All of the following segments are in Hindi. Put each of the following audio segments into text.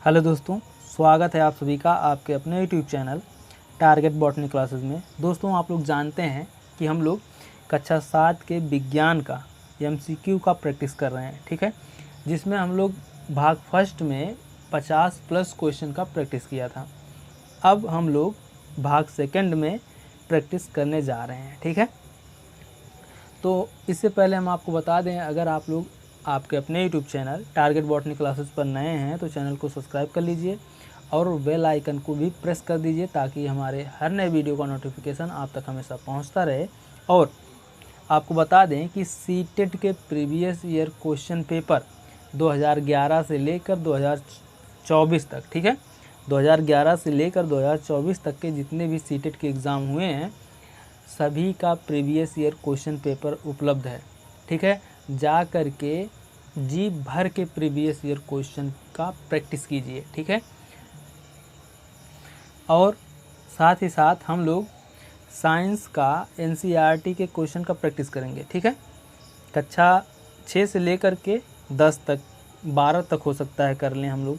हेलो दोस्तों, स्वागत है आप सभी का आपके अपने YouTube channel target botany classes में। दोस्तों, आप लोग जानते हैं कि हम लोग कक्षा 7 के विज्ञान का एमसीक्यू का प्रैक्टिस कर रहे हैं, ठीक है, जिसमें हम लोग भाग फर्स्ट में 50 प्लस क्वेश्चन का प्रैक्टिस किया था। अब हम लोग भाग सेकंड में प्रैक्टिस करने जा रहे हैं, ठीक है। तो इससे पहले हम आपको बता दें, अगर आप लोग आपके अपने YouTube channel target botany classes पर नए हैं तो चैनल को सब्सक्राइब कर लीजिए और बेल आइकन को भी प्रेस कर दीजिए ताकि हमारे हर नए वीडियो का नोटिफिकेशन आप तक हमेशा पहुंचता रहे। और आपको बता दें कि सीटेट के प्रीवियस ईयर क्वेश्चन पेपर 2011 से लेकर 2024 तक, ठीक है, 2011 से लेकर 2024 तक के जितने भी सीटेट के एग्ज़ाम हुए हैं सभी का प्रीवियस ईयर क्वेश्चन पेपर उपलब्ध है, ठीक है। जा कर के जी भर के प्रीवियस ईयर क्वेश्चन का प्रैक्टिस कीजिए, ठीक है। और साथ ही साथ हम लोग साइंस का एनसीईआरटी के क्वेश्चन का प्रैक्टिस करेंगे, ठीक है। कक्षा 6 से लेकर के 10 तक 12 तक हो सकता है कर लें हम लोग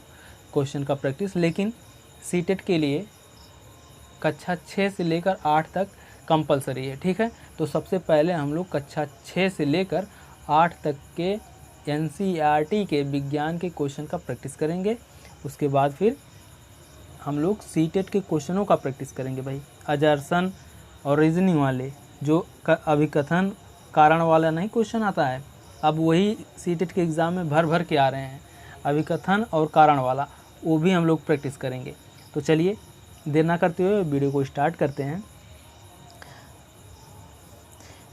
क्वेश्चन का प्रैक्टिस, लेकिन सीटेट के लिए कक्षा 6 से लेकर 8 तक कंपलसरी है, ठीक है। तो सबसे पहले हम लोग कक्षा 6 से लेकर 8 तक के एनसीईआरटी के विज्ञान के क्वेश्चन का प्रैक्टिस करेंगे। उसके बाद फिर हम लोग सीटेट के क्वेश्चनों का प्रैक्टिस करेंगे भाई, अजर्सन और रीजनिंग वाले, जो अभिकथन कारण वाला नहीं क्वेश्चन आता है, अब वही सीटेट के एग्ज़ाम में भर भर के आ रहे हैं, अभिकथन और कारण वाला, वो भी हम लोग प्रैक्टिस करेंगे। तो चलिए देर ना करते हुए वीडियो को स्टार्ट करते हैं।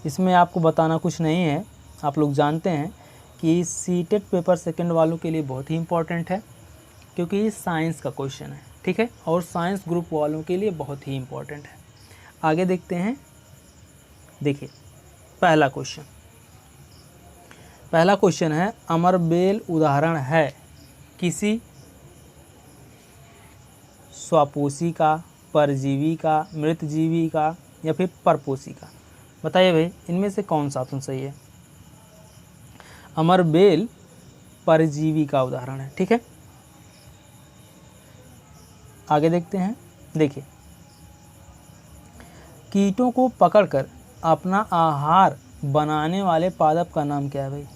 इसमें आपको बताना कुछ नहीं है, आप लोग जानते हैं कि सीटेट पेपर सेकंड वालों के लिए बहुत ही इम्पोर्टेंट है क्योंकि ये साइंस का क्वेश्चन है, ठीक है, और साइंस ग्रुप वालों के लिए बहुत ही इम्पोर्टेंट है। आगे देखते हैं। देखिए पहला क्वेश्चन है, अमरबेल उदाहरण है किसी स्वापोषी का, परजीवी का, मृतजीवी का या फिर परपोषी का। बताइए भाई, इनमें से कौन सा ऑप्शन सही है। अमरबेल परजीवी का उदाहरण है, ठीक है। आगे देखते हैं। देखिए, कीटों को पकड़कर अपना आहार बनाने वाले पादप का नाम क्या है भाई।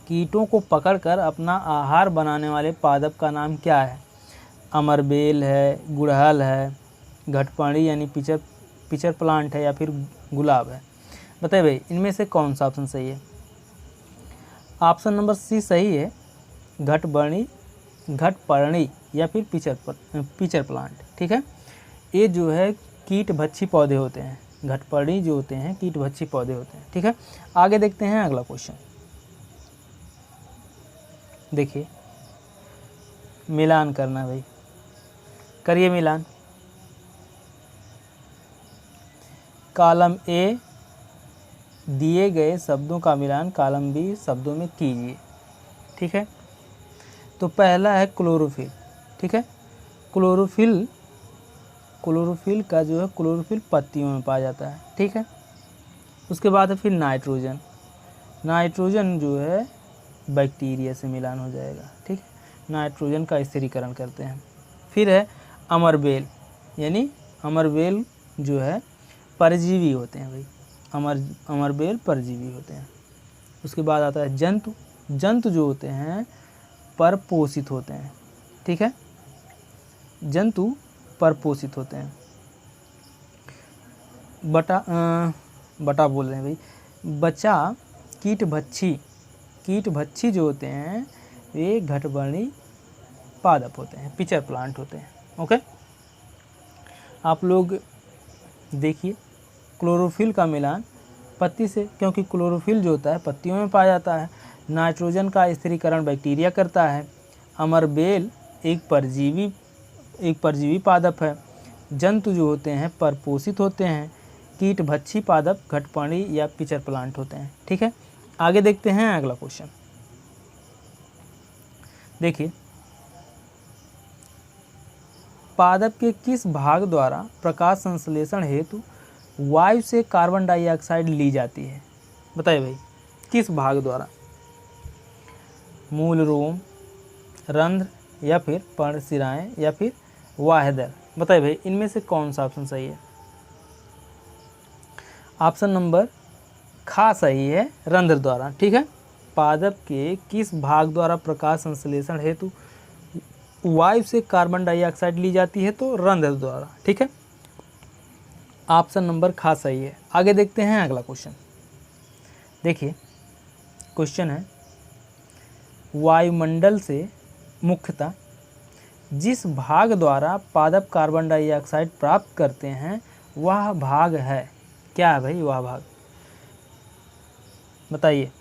कीटों को पकड़कर अपना आहार बनाने वाले पादप का नाम क्या है। अमरबेल है, गुड़हल है, घटपर्णी यानी पिचर प्लांट है या फिर गुलाब है। बताइए भाई, इनमें से कौन सा ऑप्शन सही है। ऑप्शन नंबर सी सही है, घटपर्णी या फिर पिचर प्लांट, ठीक है। ये जो है कीट भक्षी पौधे होते हैं, घटपर्णी जो होते हैं कीट भक्षी पौधे होते हैं, ठीक है। आगे देखते हैं अगला क्वेश्चन। देखिए, मिलान करना भाई, करिए मिलान। कॉलम ए दिए गए शब्दों का मिलान कॉलम बी शब्दों में कीजिए, ठीक है। तो पहला है क्लोरोफिल, ठीक है। क्लोरोफिल का जो है क्लोरोफिल पत्तियों में पाया जाता है, ठीक है। उसके बाद है फिर नाइट्रोजन जो है बैक्टीरिया से मिलान हो जाएगा, ठीक है, नाइट्रोजन का स्थिरीकरण करते हैं। फिर है अमरबेल, यानी अमरबेल जो है परजीवी होते हैं भाई, अमरबेल परजीवी होते हैं। उसके बाद आता है जंतु जो होते हैं परपोषित होते हैं, ठीक है, जंतु परपोषित होते हैं। बटा बोल रहे हैं भाई, बचा कीट भक्षी जो होते हैं वे घटपर्णी पादप होते हैं, पिचर प्लांट होते हैं, ओके। आप लोग देखिए, क्लोरोफिल का मिलान पत्ती से, क्योंकि क्लोरोफिल जो होता है पत्तियों में पाया जाता है। नाइट्रोजन का स्थिरीकरण बैक्टीरिया करता है। अमरबेल एक परजीवी पादप है। जंतु जो होते हैं परपोषित होते हैं। कीट भक्षी पादप घटपर्णी या पिचर प्लांट होते हैं, ठीक है। आगे देखते हैं अगला क्वेश्चन। देखिए, पादप के किस भाग द्वारा प्रकाश संश्लेषण हेतु वायु से कार्बन डाइऑक्साइड ली जाती है। बताइए भाई, किस भाग द्वारा। मूल रोम, रंध्र या फिर पर्णशिराएँ या फिर वाहिदर। बताइए भाई इनमें से कौन सा ऑप्शन सही है? ऑप्शन नंबर खा सही है, रंध्र द्वारा। ठीक है, पादप के किस भाग द्वारा प्रकाश संश्लेषण हेतु वायु से कार्बन डाइऑक्साइड ली जाती है? तो रंध्र द्वारा। ठीक है, ऑप्शन नंबर खा सही है। आगे देखते हैं अगला क्वेश्चन। देखिए क्वेश्चन है, वायुमंडल से मुख्यतः जिस भाग द्वारा पादप कार्बन डाइऑक्साइड प्राप्त करते हैं वह भाग है, क्या है भाई वह भाग? बताइए,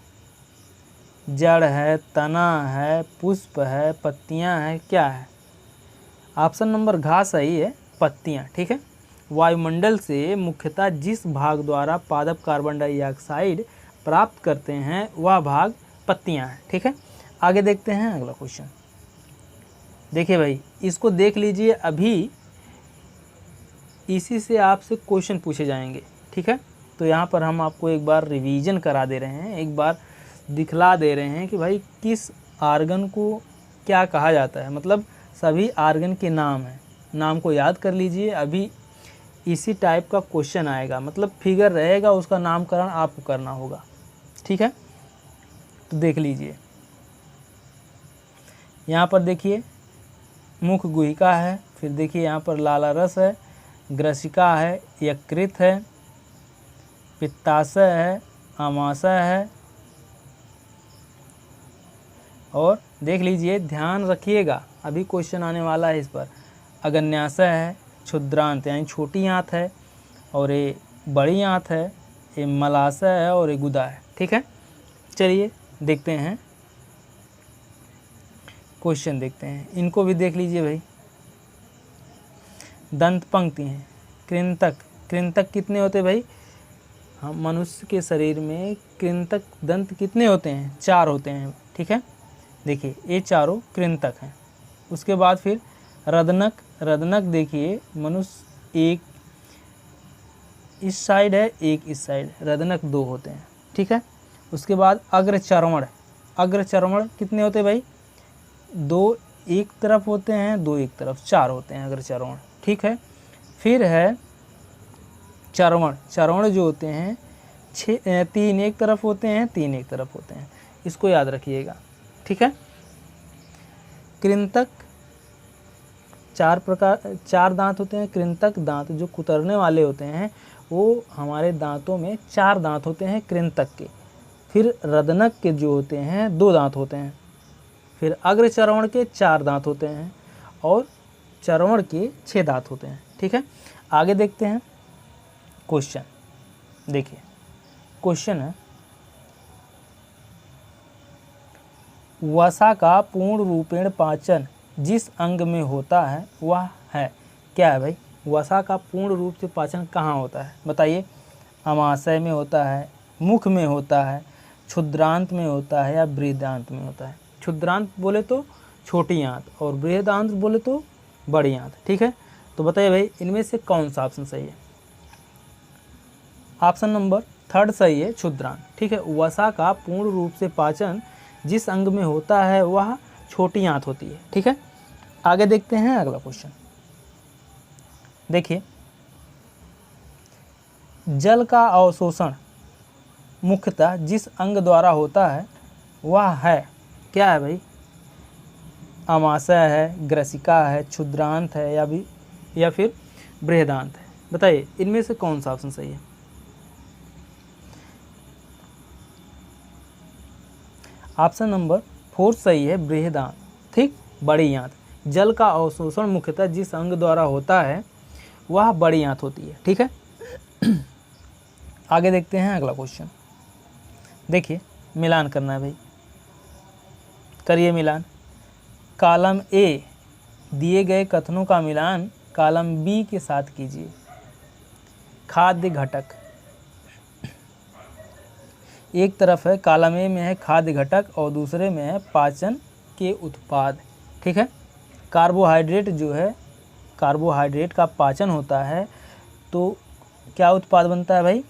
जड़ है, तना है, पुष्प है, पत्तियां हैं, क्या है? ऑप्शन नंबर घ सही है, पत्तियां। ठीक है, वायुमंडल से मुख्यतः जिस भाग द्वारा पादप कार्बन डाइऑक्साइड प्राप्त करते हैं वह भाग पत्तियां हैं। ठीक है, आगे देखते हैं अगला क्वेश्चन। देखिए भाई इसको देख लीजिए, अभी इसी से आपसे क्वेश्चन पूछे जाएंगे। ठीक है, तो यहाँ पर हम आपको एक बार रिवीजन करा दे रहे हैं, एक बार दिखला दे रहे हैं कि भाई किस आर्गन को क्या कहा जाता है, मतलब सभी आर्गन के नाम हैं, नाम को याद कर लीजिए। अभी इसी टाइप का क्वेश्चन आएगा, मतलब फिगर रहेगा, उसका नामकरण आपको करना होगा। ठीक है, तो देख लीजिए यहाँ पर देखिए मुख गुहिका है, फिर देखिए यहाँ पर लालारस है, ग्रसिका है, यकृत है, पित्ताशय है, आमाशय है, और देख लीजिए ध्यान रखिएगा अभी क्वेश्चन आने वाला है इस पर, अग्न्याशय है, क्षुद्रांत यानी छोटी आंत है, और ये बड़ी आंत है, ये मलाशय है, और ये गुदा है। ठीक है, चलिए देखते हैं क्वेश्चन, देखते हैं इनको भी देख लीजिए भाई। दंत पंक्ति हैं, कृंतक, कृंतक कितने होते हैं भाई? हम मनुष्य के शरीर में कृंतक दंत कितने होते हैं? 4 होते हैं। ठीक है, देखिए ये चारों कृंतक हैं। उसके बाद फिर रदनक, रदनक देखिए मनुष्य एक इस साइड है, एक इस साइड, रदनक 2 होते हैं। ठीक है, उसके बाद अग्रचर्वण, अग्रचर्वण कितने होते हैं भाई? 2 एक तरफ होते हैं, 2 एक तरफ, 4 होते हैं अग्रचर्वण। ठीक है, फिर है चर्वण, चर्वण जो होते हैं 3 एक तरफ होते हैं, 3 एक तरफ होते हैं, इसको याद रखिएगा। ठीक है, कृंतक 4 दांत होते हैं। कृंतक दांत जो कुतरने वाले होते हैं वो हमारे दांतों में 4 दांत होते हैं कृंतक के। फिर रदनक के जो होते हैं 2 दांत होते हैं। फिर अग्रचर्वण के 4 दांत होते हैं, और चर्वण के 6 दांत होते हैं। ठीक है, आगे देखते हैं क्वेश्चन। देखिए क्वेश्चन है, वसा का पूर्ण रूपेण पाचन जिस अंग में होता है वह है, क्या है भाई? वसा का पूर्ण रूप से पाचन कहाँ होता है? बताइए, आमाशय में होता है, मुख में होता है, क्षुद्रांत में होता है, या बृहदांत में होता है? क्षुद्रांत बोले तो छोटी आंत, और बृहदांत बोले तो बड़ी आंत। ठीक है, तो बताइए भाई इनमें से कौन सा ऑप्शन सही है? ऑप्शन नंबर 3 सही है, क्षुद्रांत। ठीक है, वसा का पूर्ण रूप से पाचन जिस अंग में होता है वह छोटी आंत होती है। ठीक है, आगे देखते हैं अगला क्वेश्चन। देखिए, जल का अवशोषण मुख्यतः जिस अंग द्वारा होता है वह है, क्या है भाई? आमाशय है, ग्रसिका है, क्षुद्रांत है, या फिर बृहदांत है? बताइए इनमें से कौन सा ऑप्शन सही है? ऑप्शन नंबर 4 सही है, बृहदांत। ठीक, बड़ी आंत। जल का अवशोषण मुख्यतः जिस अंग द्वारा होता है वह बड़ी आंत होती है। ठीक है, आगे देखते हैं अगला क्वेश्चन। देखिए मिलान करना है भाई, करिए मिलान। कॉलम ए दिए गए कथनों का मिलान कॉलम बी के साथ कीजिए। खाद्य घटक, एक तरफ है कॉलम ए में है खाद्य घटक, और दूसरे में है पाचन के उत्पाद। ठीक है, कार्बोहाइड्रेट जो है, कार्बोहाइड्रेट का पाचन होता है तो क्या उत्पाद बनता है भाई?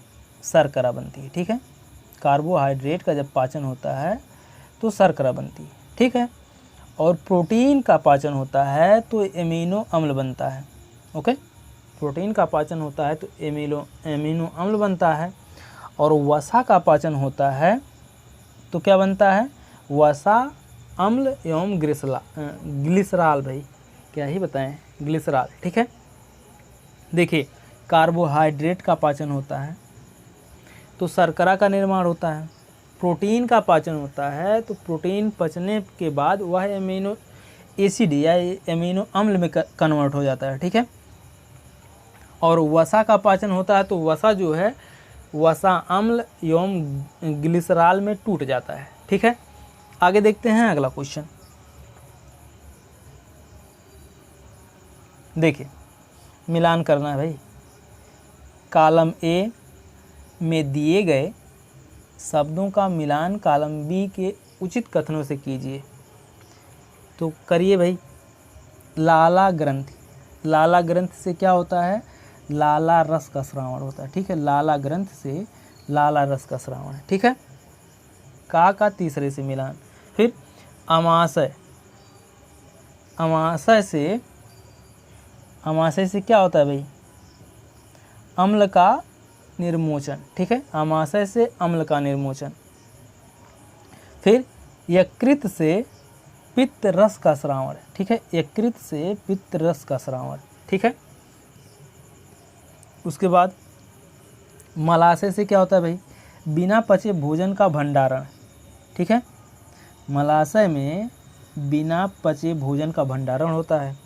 शर्करा बनती है। ठीक है, कार्बोहाइड्रेट का जब पाचन होता है तो शर्करा बनती है। ठीक है, और प्रोटीन का पाचन होता है तो एमिनो अम्ल बनता है। ओके, प्रोटीन का पाचन होता है तो एमिनो अम्ल बनता है। और वसा का पाचन होता है तो क्या बनता है? वसा, अम्ल एवं ग्लिसरॉल। भाई क्या ही बताएं, ग्लिसरॉल। ठीक है, देखिए कार्बोहाइड्रेट का पाचन होता है तो शर्करा का निर्माण होता है। प्रोटीन का पाचन होता है तो प्रोटीन पचने के बाद वह एमिनो एसिड या एमिनो अम्ल में कन्वर्ट हो जाता है। ठीक है, और वसा का पाचन होता है तो वसा जो है वसा अम्ल एवं ग्लिसरॉल में टूट जाता है। ठीक है, आगे देखते हैं अगला क्वेश्चन। देखिए मिलान करना है भाई। कॉलम ए में दिए गए शब्दों का मिलान कॉलम बी के उचित कथनों से कीजिए। तो करिए भाई। लाला ग्रंथि, लाला ग्रंथ से क्या होता है? लाला रस का श्रावण होता है। ठीक है, लाला ग्रंथ से लाला रस का श्रावण है। ठीक है, का तीसरे से मिलान। फिर अमाशय, अमाशय से क्या होता है भाई? अम्ल का निर्मोचन। ठीक है, अमाशय से अम्ल का निर्मोचन। फिर यकृत से पित्त रस का श्रावण। ठीक है, यकृत से पित्त रस का श्रावण। ठीक है, उसके बाद मलाशय से क्या होता है भाई? बिना पचे भोजन का भंडारण। ठीक है, मलाशय में बिना पचे भोजन का भंडारण होता है।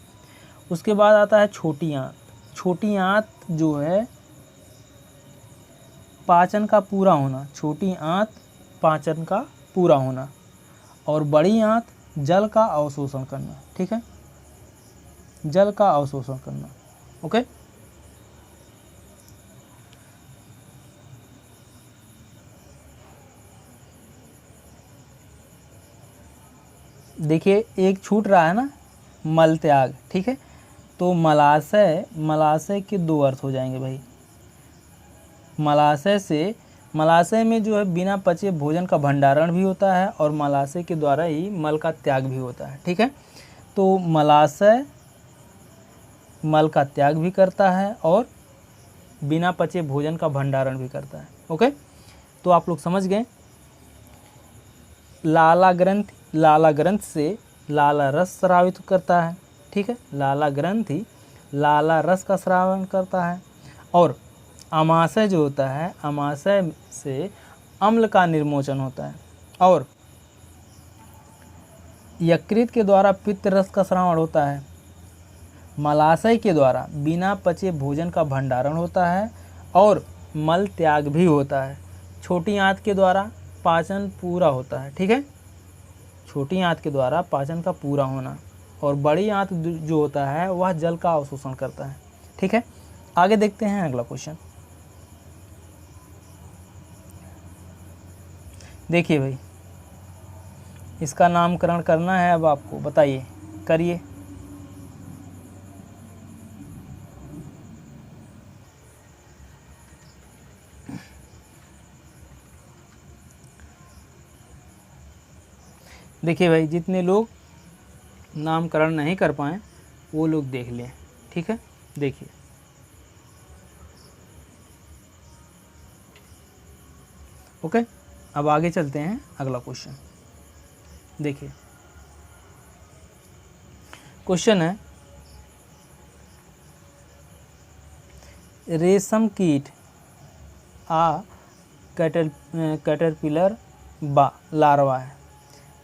उसके बाद आता है छोटी आंत। छोटी आंत जो है पाचन का पूरा होना, छोटी आंत पाचन का पूरा होना। और बड़ी आंत जल का अवशोषण करना। ठीक है, जल का अवशोषण करना। ओके, देखिए एक छूट रहा है ना, मल त्याग। ठीक है, तो मलाशय, मलाशय के दो अर्थ हो जाएंगे भाई। मलाशय से, मलाशय में जो है बिना पचे भोजन का भंडारण भी होता है और मलाशय के द्वारा ही मल का त्याग भी होता है। ठीक है, तो मलाशय मल का त्याग भी करता है और बिना पचे भोजन का भंडारण भी करता है। ओके, तो आप लोग समझ गए। लाला ग्रंथ, लाला ग्रंथ से लाला रस स्रावित करता है। ठीक है, लाला ग्रंथि लाला रस का स्रावन करता है। और अमाशय जो होता है, अमाशय से अम्ल का निर्मोचन होता है। और यकृत के द्वारा पित्त रस का स्रावण होता है। मलाशय के द्वारा बिना पचे भोजन का भंडारण होता है और मल त्याग भी होता है। छोटी आंत के द्वारा पाचन पूरा होता है। ठीक है, छोटी आंत के द्वारा पाचन का पूरा होना। और बड़ी आंत जो होता है वह जल का अवशोषण करता है। ठीक है, आगे देखते हैं अगला क्वेश्चन। देखिए भाई, इसका नामकरण करना है अब आपको, बताइए, करिए। देखिए भाई, जितने लोग नामकरण नहीं कर पाए वो लोग देख लें। ठीक है, देखिए ओके, अब आगे चलते हैं अगला क्वेश्चन। देखिए क्वेश्चन है, रेशम कीट कैटरपिलर लार्वा है।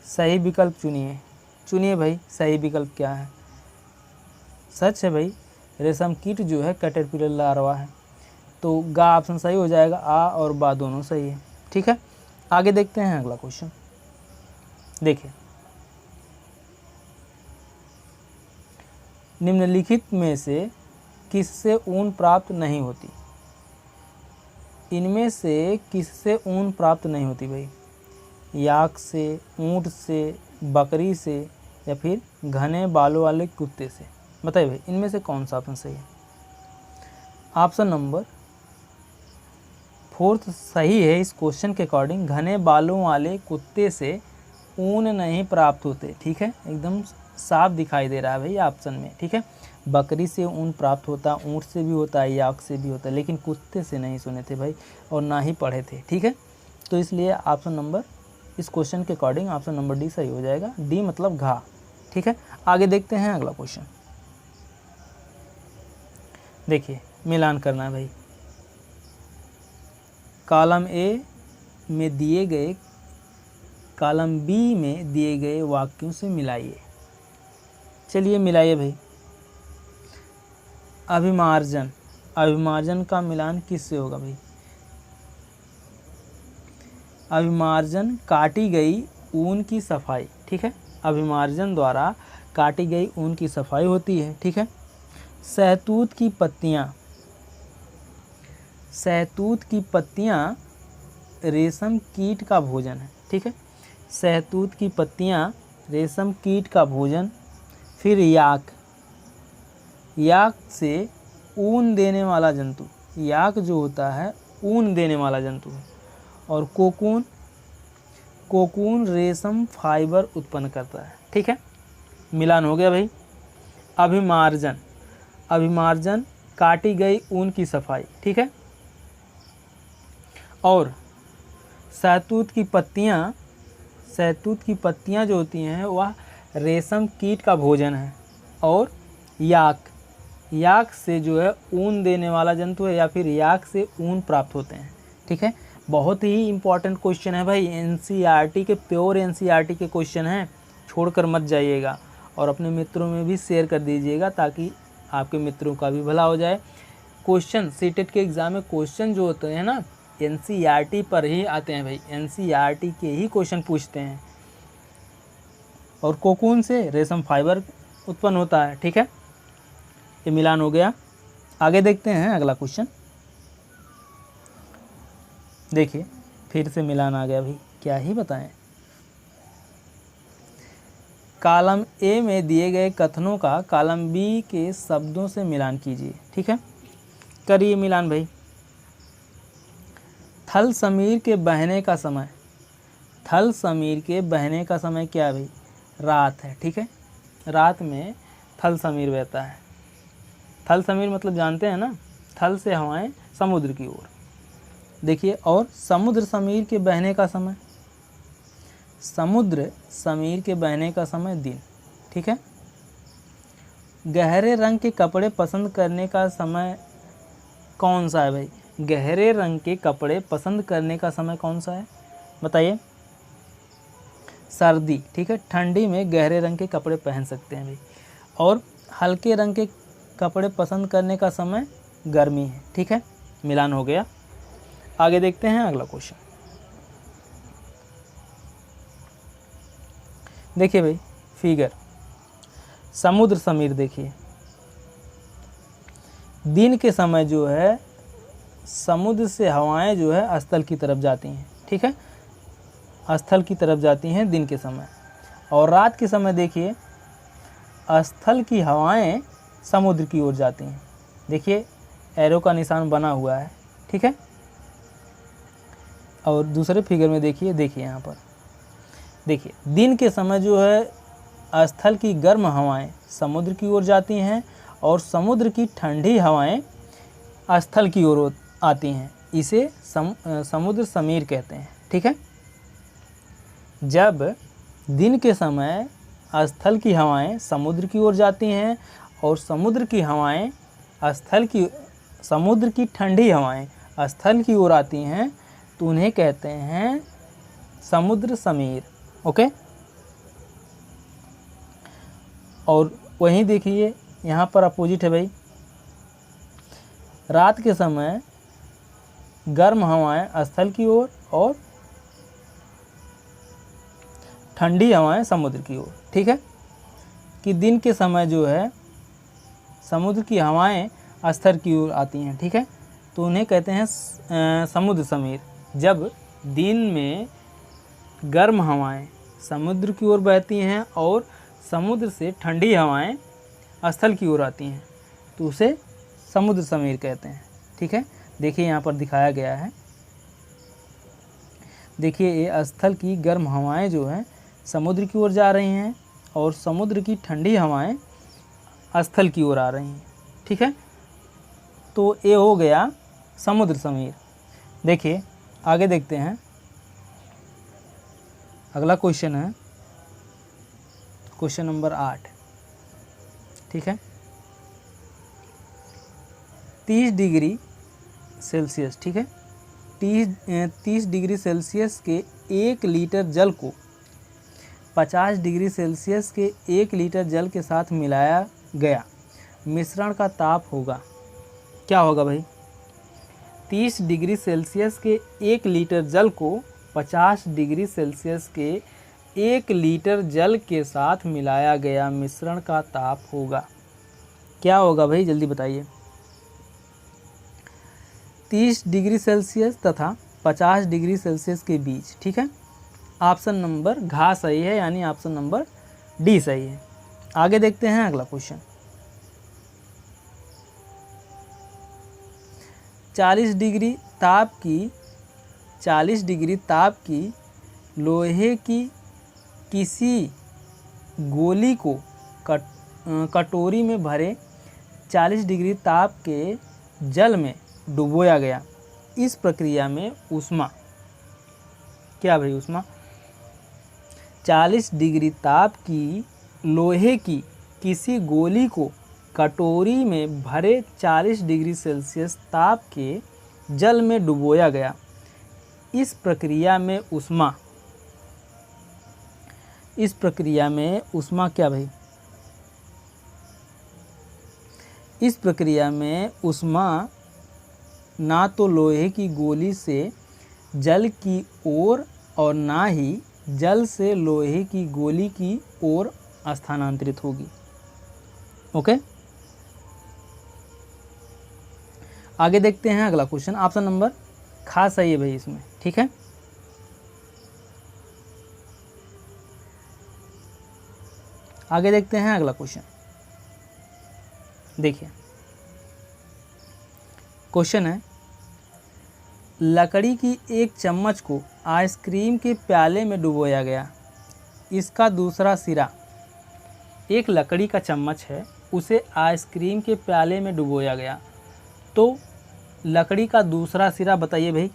सही विकल्प चुनिए। चुनिए भाई, सही विकल्प क्या है? सच है भाई, रेशम कीट जो है कैटरपिलर लार्वा है। तो गा ऑप्शन सही हो जाएगा, आ और बा दोनों सही है। ठीक है, आगे देखते हैं अगला क्वेश्चन। देखिए निम्नलिखित में से किससे ऊन प्राप्त नहीं होती? इनमें से किससे ऊन प्राप्त नहीं होती भाई? याक से, ऊँट से, बकरी से या फिर घने बालों वाले कुत्ते से? बताइए भाई, इनमें से कौन सा ऑप्शन सही है? ऑप्शन नंबर 4 सही है इस क्वेश्चन के अकॉर्डिंग। घने बालों वाले कुत्ते से ऊन नहीं प्राप्त होते। ठीक है, एकदम साफ दिखाई दे रहा है भाई ऑप्शन में। ठीक है, बकरी से ऊन प्राप्त होता, ऊँट से भी होता है, याक से भी होता है, लेकिन कुत्ते से नहीं सुने थे भाई और ना ही पढ़े थे। ठीक है, तो इसलिए ऑप्शन नंबर, इस क्वेश्चन के अकॉर्डिंग ऑप्शन नंबर डी सही हो जाएगा। डी मतलब घा। ठीक है, आगे देखते हैं अगला क्वेश्चन। देखिए मिलान करना है भाई। कॉलम ए में दिए गए, कॉलम बी में दिए गए वाक्यों से मिलाइए। चलिए मिलाइए भाई। अभिमार्जन, अभिमार्जन का मिलान किससे होगा भाई? अभिमार्जन काटी गई ऊन की सफाई। ठीक है, अभिमार्जन द्वारा काटी गई ऊन की सफाई होती है। ठीक है, सहतूत की पत्तियाँ, सहतूत की पत्तियाँ रेशम कीट का भोजन है। ठीक है, सहतूत की पत्तियाँ रेशम कीट का भोजन। फिर याक, याक से ऊन देने वाला जंतु, याक जो होता है ऊन देने वाला जंतु है। और कोकून, कोकून रेशम फाइबर उत्पन्न करता है। ठीक है, मिलान हो गया भाई। अभिमार्जन, अभिमार्जन काटी गई ऊन की सफाई। ठीक है, और सहतूत की पत्तियाँ, सहतूत की पत्तियाँ जो होती हैं वह रेशम कीट का भोजन है। और याक, याक से जो है ऊन देने वाला जंतु है, या फिर याक से ऊन प्राप्त होते हैं। ठीक है, बहुत ही इंपॉर्टेंट क्वेश्चन है भाई, एनसीईआरटी के, प्योर एनसीईआरटी के क्वेश्चन हैं, छोड़कर मत जाइएगा। और अपने मित्रों में भी शेयर कर दीजिएगा ताकि आपके मित्रों का भी भला हो जाए। क्वेश्चन सीटेट के एग्ज़ाम में क्वेश्चन जो होते हैं ना एनसीईआरटी पर ही आते हैं भाई, एनसीईआरटी के ही क्वेश्चन पूछते हैं। और कोकून से रेशम फाइबर उत्पन्न होता है। ठीक है, ये मिलान हो गया। आगे देखते हैं अगला क्वेश्चन। देखिए फिर से मिलान आ गया भाई, क्या ही बताएं। कॉलम ए में दिए गए कथनों का कॉलम बी के शब्दों से मिलान कीजिए। ठीक है, करिए मिलान भाई। थल समीर के बहने का समय, थल समीर के बहने का समय क्या है भाई? रात है। ठीक है, रात में थल समीर बहता है। थल समीर मतलब जानते हैं ना, थल से हवाएं समुद्र की ओर। देखिए, और समुद्र समीर के बहने का समय, समुद्र समीर के बहने का समय दिन। ठीक है, गहरे रंग के कपड़े पसंद करने का समय कौन सा है भाई? गहरे रंग के कपड़े पसंद करने का समय कौन सा है बताइए? सर्दी। ठीक है, ठंडी में गहरे रंग के कपड़े पहन सकते हैं भाई। और हल्के रंग के कपड़े पसंद करने का समय गर्मी है। ठीक है, मिलान हो गया। आगे देखते हैं अगला क्वेश्चन। देखिए भाई फिगर, समुद्र समीर। देखिए दिन के समय जो है समुद्र से हवाएं जो है स्थल की तरफ जाती हैं। ठीक है, स्थल की तरफ जाती हैं दिन के समय। और रात के समय देखिए स्थल की हवाएं समुद्र की ओर जाती हैं। देखिए एरो का निशान बना हुआ है। ठीक है, और दूसरे फिगर में देखिए, देखिए यहाँ पर देखिए दिन के समय जो है स्थल की गर्म हवाएं समुद्र की ओर जाती हैं और समुद्र की ठंडी हवाएं स्थल की ओर आती हैं। इसे समुद्र समीर कहते हैं। ठीक है, जब दिन के समय स्थल की हवाएं समुद्र की ओर जाती हैं और समुद्र की हवाएं समुद्र की ठंडी हवाएं स्थल की ओर आती हैं तो उन्हें कहते हैं समुद्र समीर। ओके, और वहीं देखिए यहाँ पर अपोजिट है भाई, रात के समय गर्म हवाएं स्थल की ओर और ठंडी हवाएं समुद्र की ओर। ठीक है, कि दिन के समय जो है समुद्र की हवाएं स्थल की ओर आती हैं। ठीक है, तो उन्हें कहते हैं समुद्र समीर। जब दिन में गर्म हवाएं समुद्र की ओर बहती हैं और समुद्र से ठंडी हवाएं स्थल की ओर आती हैं तो उसे समुद्र समीर कहते हैं। ठीक है, देखिए यहाँ पर दिखाया गया है। देखिए ये स्थल की गर्म हवाएं जो हैं समुद्र की ओर जा रही हैं और समुद्र की ठंडी हवाएं स्थल की ओर आ रही हैं। ठीक है, तो ये हो गया समुद्र समीर। देखिए आगे देखते हैं, अगला क्वेश्चन है क्वेश्चन नंबर 8। ठीक है, 30 डिग्री सेल्सियस, ठीक है, 30 डिग्री सेल्सियस के 1 लीटर जल को 50 डिग्री सेल्सियस के 1 लीटर जल के साथ मिलाया गया मिश्रण का ताप होगा। क्या होगा भाई? 30 डिग्री सेल्सियस के 1 लीटर जल को 50 डिग्री सेल्सियस के 1 लीटर जल के साथ मिलाया गया मिश्रण का ताप होगा। क्या होगा भाई, जल्दी बताइए। 30 डिग्री सेल्सियस तथा 50 डिग्री सेल्सियस के बीच। ठीक है, ऑप्शन नंबर घ सही है, यानी ऑप्शन नंबर डी सही है। आगे देखते हैं अगला क्वेश्चन। 40 डिग्री ताप की लोहे की किसी गोली को कटोरी में भरे 40 डिग्री ताप के जल में डुबोया गया। इस प्रक्रिया में ऊष्मा, क्या भाई ऊष्मा? 40 डिग्री ताप की लोहे की किसी गोली को कटोरी में भरे 40 डिग्री सेल्सियस ताप के जल में डुबोया गया। इस प्रक्रिया में ऊष्मा, क्या भाई? इस प्रक्रिया में ऊष्मा ना तो लोहे की गोली से जल की ओर और ना ही जल से लोहे की गोली की ओर स्थानांतरित होगी। ओके, आगे देखते हैं अगला क्वेश्चन। ऑप्शन नंबर ख सही है भाई इसमें। ठीक है, आगे देखते हैं अगला क्वेश्चन। देखिए क्वेश्चन है, लकड़ी की एक चम्मच को आइसक्रीम के प्याले में डुबोया गया। इसका दूसरा सिरा, एक लकड़ी का चम्मच है, उसे आइसक्रीम के प्याले में डुबोया गया, तो लकड़ी का दूसरा सिरा बताइए भाई।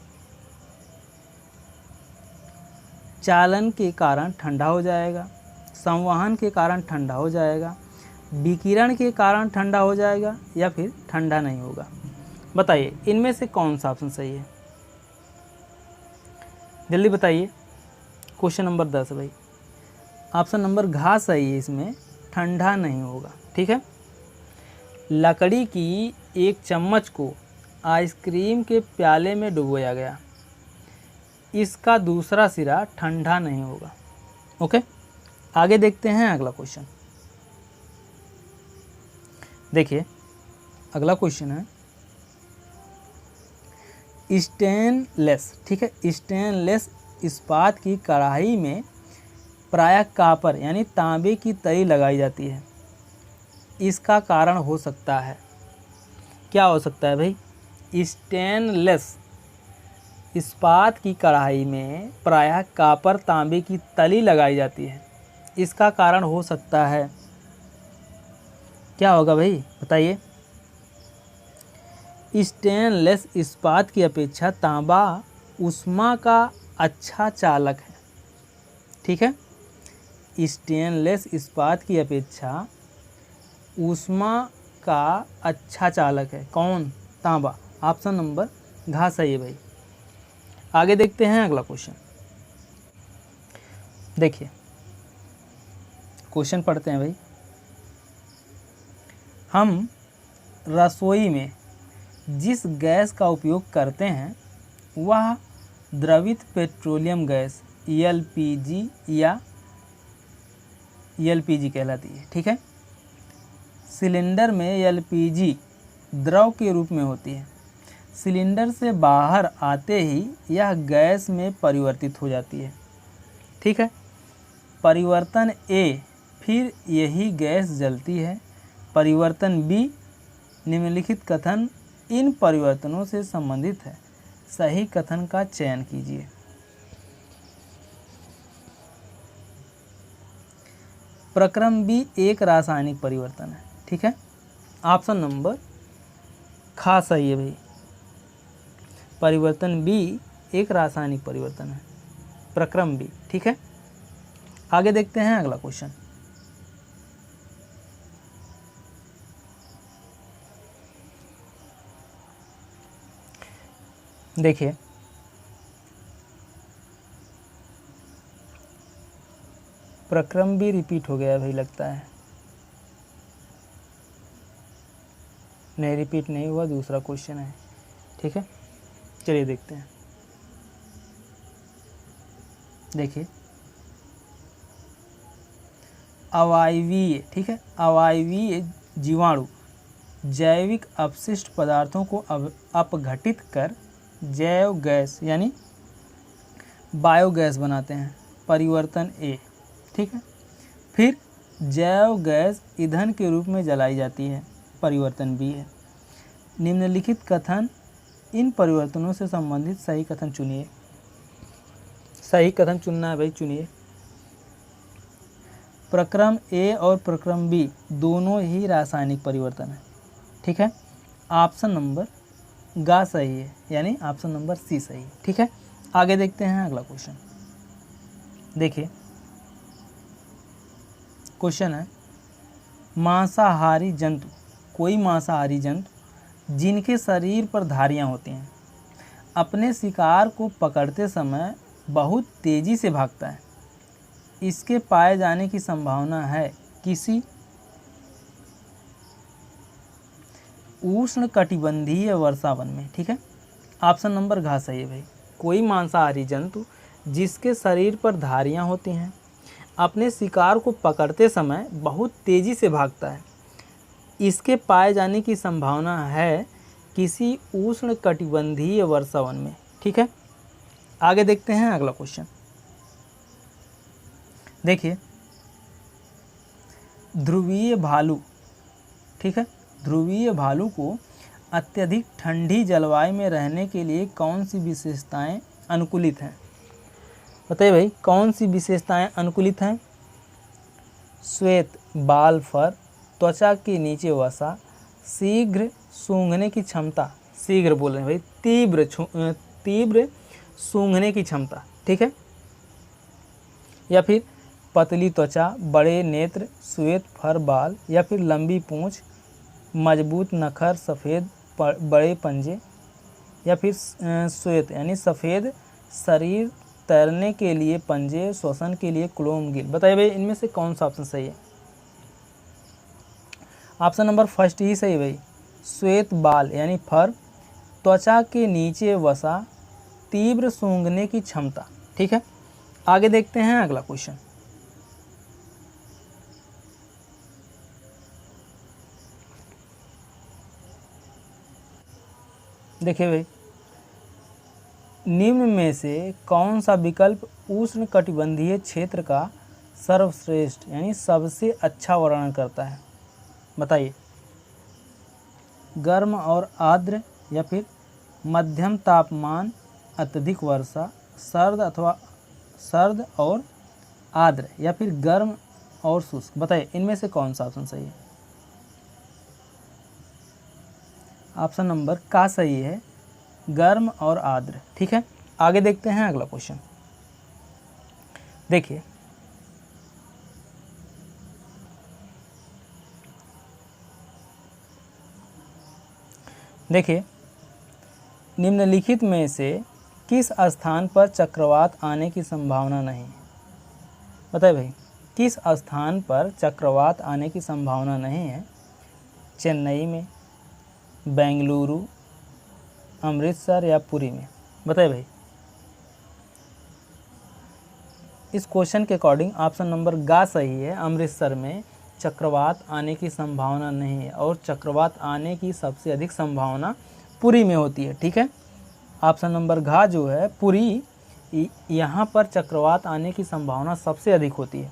चालन के कारण ठंडा हो जाएगा, संवहन के कारण ठंडा हो जाएगा, विकिरण के कारण ठंडा हो जाएगा, या फिर ठंडा नहीं होगा। बताइए इनमें से कौन सा ऑप्शन सही है, जल्दी बताइए। क्वेश्चन नंबर 10 भाई, ऑप्शन नंबर घ सही है इसमें, ठंडा नहीं होगा। ठीक है, लकड़ी की एक चम्मच को आइसक्रीम के प्याले में डुबोया गया, इसका दूसरा सिरा ठंडा नहीं होगा। ओके, आगे देखते हैं अगला क्वेश्चन। देखिए अगला क्वेश्चन है स्टेनलेस। ठीक है, स्टेनलेस इस्पात की कढ़ाई में प्रायः कॉपर यानी तांबे की तरी लगाई जाती है। इसका कारण हो सकता है, क्या हो सकता है भाई? स्टेनलेस इस्पात की कढ़ाई में प्रायः कॉपर तांबे की तली लगाई जाती है। इसका कारण हो सकता है, क्या होगा भाई बताइए। स्टेनलेस इस्पात की अपेक्षा तांबा ऊष्मा का अच्छा चालक है। ठीक है, स्टेनलेस इस्पात की अपेक्षा ऊष्मा का अच्छा चालक है। कौन? तांबा। ऑप्शन नंबर घ सही है भाई। आगे देखते हैं अगला क्वेश्चन। देखिए क्वेश्चन पढ़ते हैं भाई। हम रसोई में जिस गैस का उपयोग करते हैं वह द्रवित पेट्रोलियम गैस एलपीजी या एलपीजी कहलाती है। ठीक है, सिलेंडर में एलपीजी द्रव के रूप में होती है। सिलेंडर से बाहर आते ही यह गैस में परिवर्तित हो जाती है। ठीक है, परिवर्तन ए, फिर यही गैस जलती है। परिवर्तन बी, निम्नलिखित कथन इन परिवर्तनों से संबंधित है, सही कथन का चयन कीजिए। प्रक्रम बी एक रासायनिक परिवर्तन है। ठीक है, ऑप्शन नंबर खा सही है भाई। परिवर्तन बी एक रासायनिक परिवर्तन है, प्रक्रम बी। ठीक है, आगे देखते हैं अगला क्वेश्चन। देखिए, प्रक्रम भी रिपीट हो गया भाई लगता है। नहीं, रिपीट नहीं हुआ, दूसरा क्वेश्चन है। ठीक है, चलिए देखते हैं। देखिए, अवायवीय, ठीक है, अवायवीय जीवाणु जैविक अपशिष्ट पदार्थों को अपघटित कर जैव गैस यानी बायोगैस बनाते हैं, परिवर्तन ए। ठीक है, फिर जैव गैस ईंधन के रूप में जलाई जाती है, परिवर्तन बी है। निम्नलिखित कथन, इन परिवर्तनों से संबंधित सही कथन चुनिए। सही कथन चुनना है भाई, चुनिए। प्रक्रम ए और प्रक्रम बी दोनों ही रासायनिक परिवर्तन है। ठीक है, ऑप्शन नंबर गा सही है, यानी ऑप्शन नंबर सी सही है। ठीक है, आगे देखते हैं अगला क्वेश्चन। देखिए, क्वेश्चन है, मांसाहारी जंतु, कोई मांसाहारी जंतु जिनके शरीर पर धारियां होती हैं, अपने शिकार को पकड़ते समय बहुत तेजी से भागता है। इसके पाए जाने की संभावना है किसी उष्णकटिबंधीय वर्षावन में। ठीक है, ऑप्शन नंबर घ सही है भाई। कोई मांसाहारी जंतु जिसके शरीर पर धारियां होती हैं, अपने शिकार को पकड़ते समय बहुत तेजी से भागता है। इसके पाए जाने की संभावना है किसी उष्णकटिबंधीय वर्षावन में। ठीक है, आगे देखते हैं अगला क्वेश्चन। देखिए, ध्रुवीय भालू, ठीक है, ध्रुवीय भालू को अत्यधिक ठंडी जलवायु में रहने के लिए कौन सी विशेषताएं अनुकूलित हैं? बताइए भाई, कौन सी विशेषताएं अनुकूलित हैं? श्वेत बाल, फर, त्वचा के नीचे वसा, शीघ्र सूंघने की क्षमता, शीघ्र बोल रहे हैं भाई, तीव्र सूंघने की क्षमता। ठीक है, या फिर पतली त्वचा, बड़े नेत्र, श्वेत फर बाल, या फिर लंबी पूंछ, मजबूत नखर, सफ़ेद बड़े पंजे, या फिर श्वेत यानी सफ़ेद शरीर, तैरने के लिए पंजे, श्वसन के लिए क्लोम गिल। बताइए भाई, इनमें से कौन सा ऑप्शन सही है? ऑप्शन नंबर फर्स्ट ही सही भाई, श्वेत बाल यानी फर, त्वचा के नीचे वसा, तीव्र सूंघने की क्षमता। ठीक है, आगे देखते हैं अगला क्वेश्चन। देखिए भाई, निम्न में से कौन सा विकल्प उष्णकटिबंधीय क्षेत्र का सर्वश्रेष्ठ यानी सबसे अच्छा वर्णन करता है? बताइए। गर्म और आर्द्र, या फिर मध्यम तापमान, अत्यधिक वर्षा, सर्द और आर्द्र, या फिर गर्म और शुष्क। बताइए, इनमें से कौन सा ऑप्शन सही है? ऑप्शन नंबर का सही है, गर्म और आर्द्र। ठीक है, आगे देखते हैं अगला क्वेश्चन। देखिए, निम्नलिखित में से किस स्थान पर चक्रवात आने की संभावना नहीं है? बताइए भाई, किस स्थान पर चक्रवात आने की संभावना नहीं है? चेन्नई में, बेंगलुरु, अमृतसर, या पुरी में? बताइए भाई। इस क्वेश्चन के अकॉर्डिंग ऑप्शन नंबर गा सही है, अमृतसर में चक्रवात आने की संभावना नहीं है, और चक्रवात आने की सबसे अधिक संभावना पुरी में होती है। ठीक है, ऑप्शन नंबर घा जो है पुरी, यहाँ पर चक्रवात आने की संभावना सबसे अधिक होती है।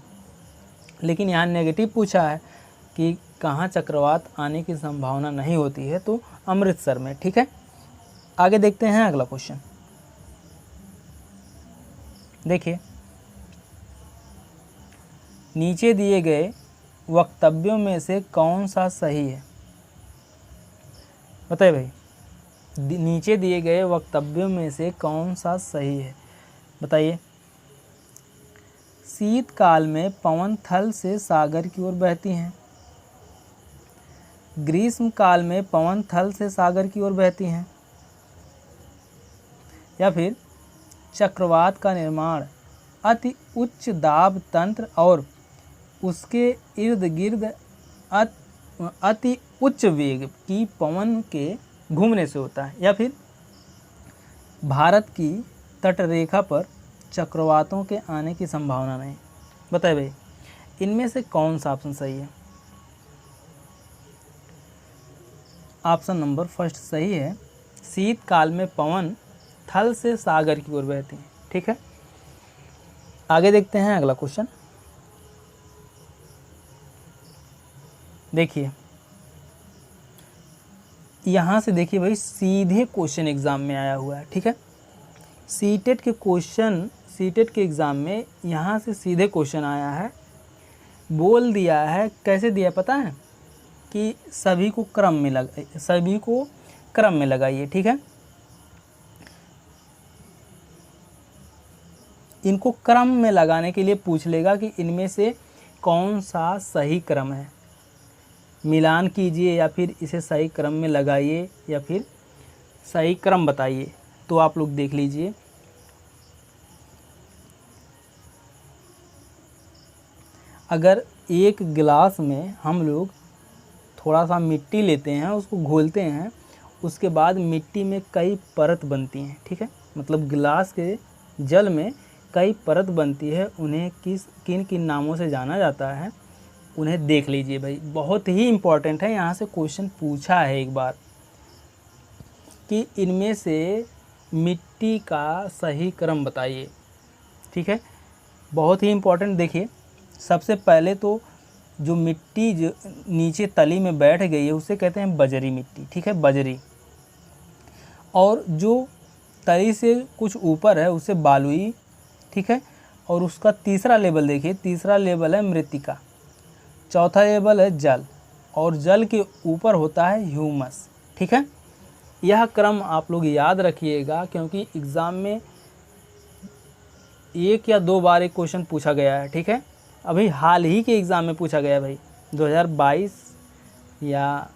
लेकिन यहाँ नेगेटिव पूछा है कि कहाँ चक्रवात आने की संभावना नहीं होती है, तो अमृतसर में। ठीक है, आगे देखते हैं अगला क्वेश्चन। देखिए, नीचे दिए गए वक्तव्यों में से कौन सा सही है? बताइए भाई, नीचे दिए गए वक्तव्यों में से कौन सा सही है? बताइए। शीतकाल में पवन थल से सागर की ओर बहती हैं। ग्रीष्म काल में पवन थल से सागर की ओर बहती हैं। या फिर चक्रवात का निर्माण अति उच्च दाब तंत्र और उसके इर्द गिर्द अति उच्च वेग की पवन के घूमने से होता है। या फिर भारत की तटरेखा पर चक्रवातों के आने की संभावना नहीं। बताइए भाई, इनमें से कौन सा ऑप्शन सही है? ऑप्शन नंबर फर्स्ट सही है। शीतकाल में पवन थल से सागर की ओर बहते हैं। ठीक है, आगे देखते हैं अगला क्वेश्चन। देखिए, यहाँ से देखिए भाई, सीधे क्वेश्चन एग्जाम में आया हुआ है। ठीक है, सीटेट के क्वेश्चन, सीटेट के एग्ज़ाम में यहाँ से सीधे क्वेश्चन आया है। बोल दिया है, कैसे दिया पता है? कि सभी को क्रम में लगाइए। ठीक है, इनको क्रम में लगाने के लिए पूछ लेगा कि इनमें से कौन सा सही क्रम है। मिलान कीजिए या फिर इसे सही क्रम में लगाइए या फिर सही क्रम बताइए। तो आप लोग देख लीजिए, अगर एक गिलास में हम लोग थोड़ा सा मिट्टी लेते हैं, उसको घोलते हैं, उसके बाद मिट्टी में कई परत बनती हैं। ठीक है, मतलब गिलास के जल में कई परत बनती है। उन्हें किन किन नामों से जाना जाता है, उन्हें देख लीजिए भाई। बहुत ही इम्पोर्टेंट है, यहाँ से क्वेश्चन पूछा है एक बार कि इनमें से मिट्टी का सही क्रम बताइए। ठीक है, बहुत ही इम्पोर्टेंट। देखिए, सबसे पहले तो जो मिट्टी जो नीचे तली में बैठ गई है उसे कहते हैं बजरी मिट्टी। ठीक है, बजरी। और जो तली से कुछ ऊपर है उसे बालुई। ठीक है, और उसका तीसरा लेवल देखिए, तीसरा लेवल है मृत्तिका, चौथा लेवल है जल, और जल के ऊपर होता है ह्यूमस। ठीक है, यह क्रम आप लोग याद रखिएगा, क्योंकि एग्ज़ाम में एक या दो बार एक क्वेश्चन पूछा गया है। ठीक है, अभी हाल ही के एग्ज़ाम में पूछा गया भाई, 2022 या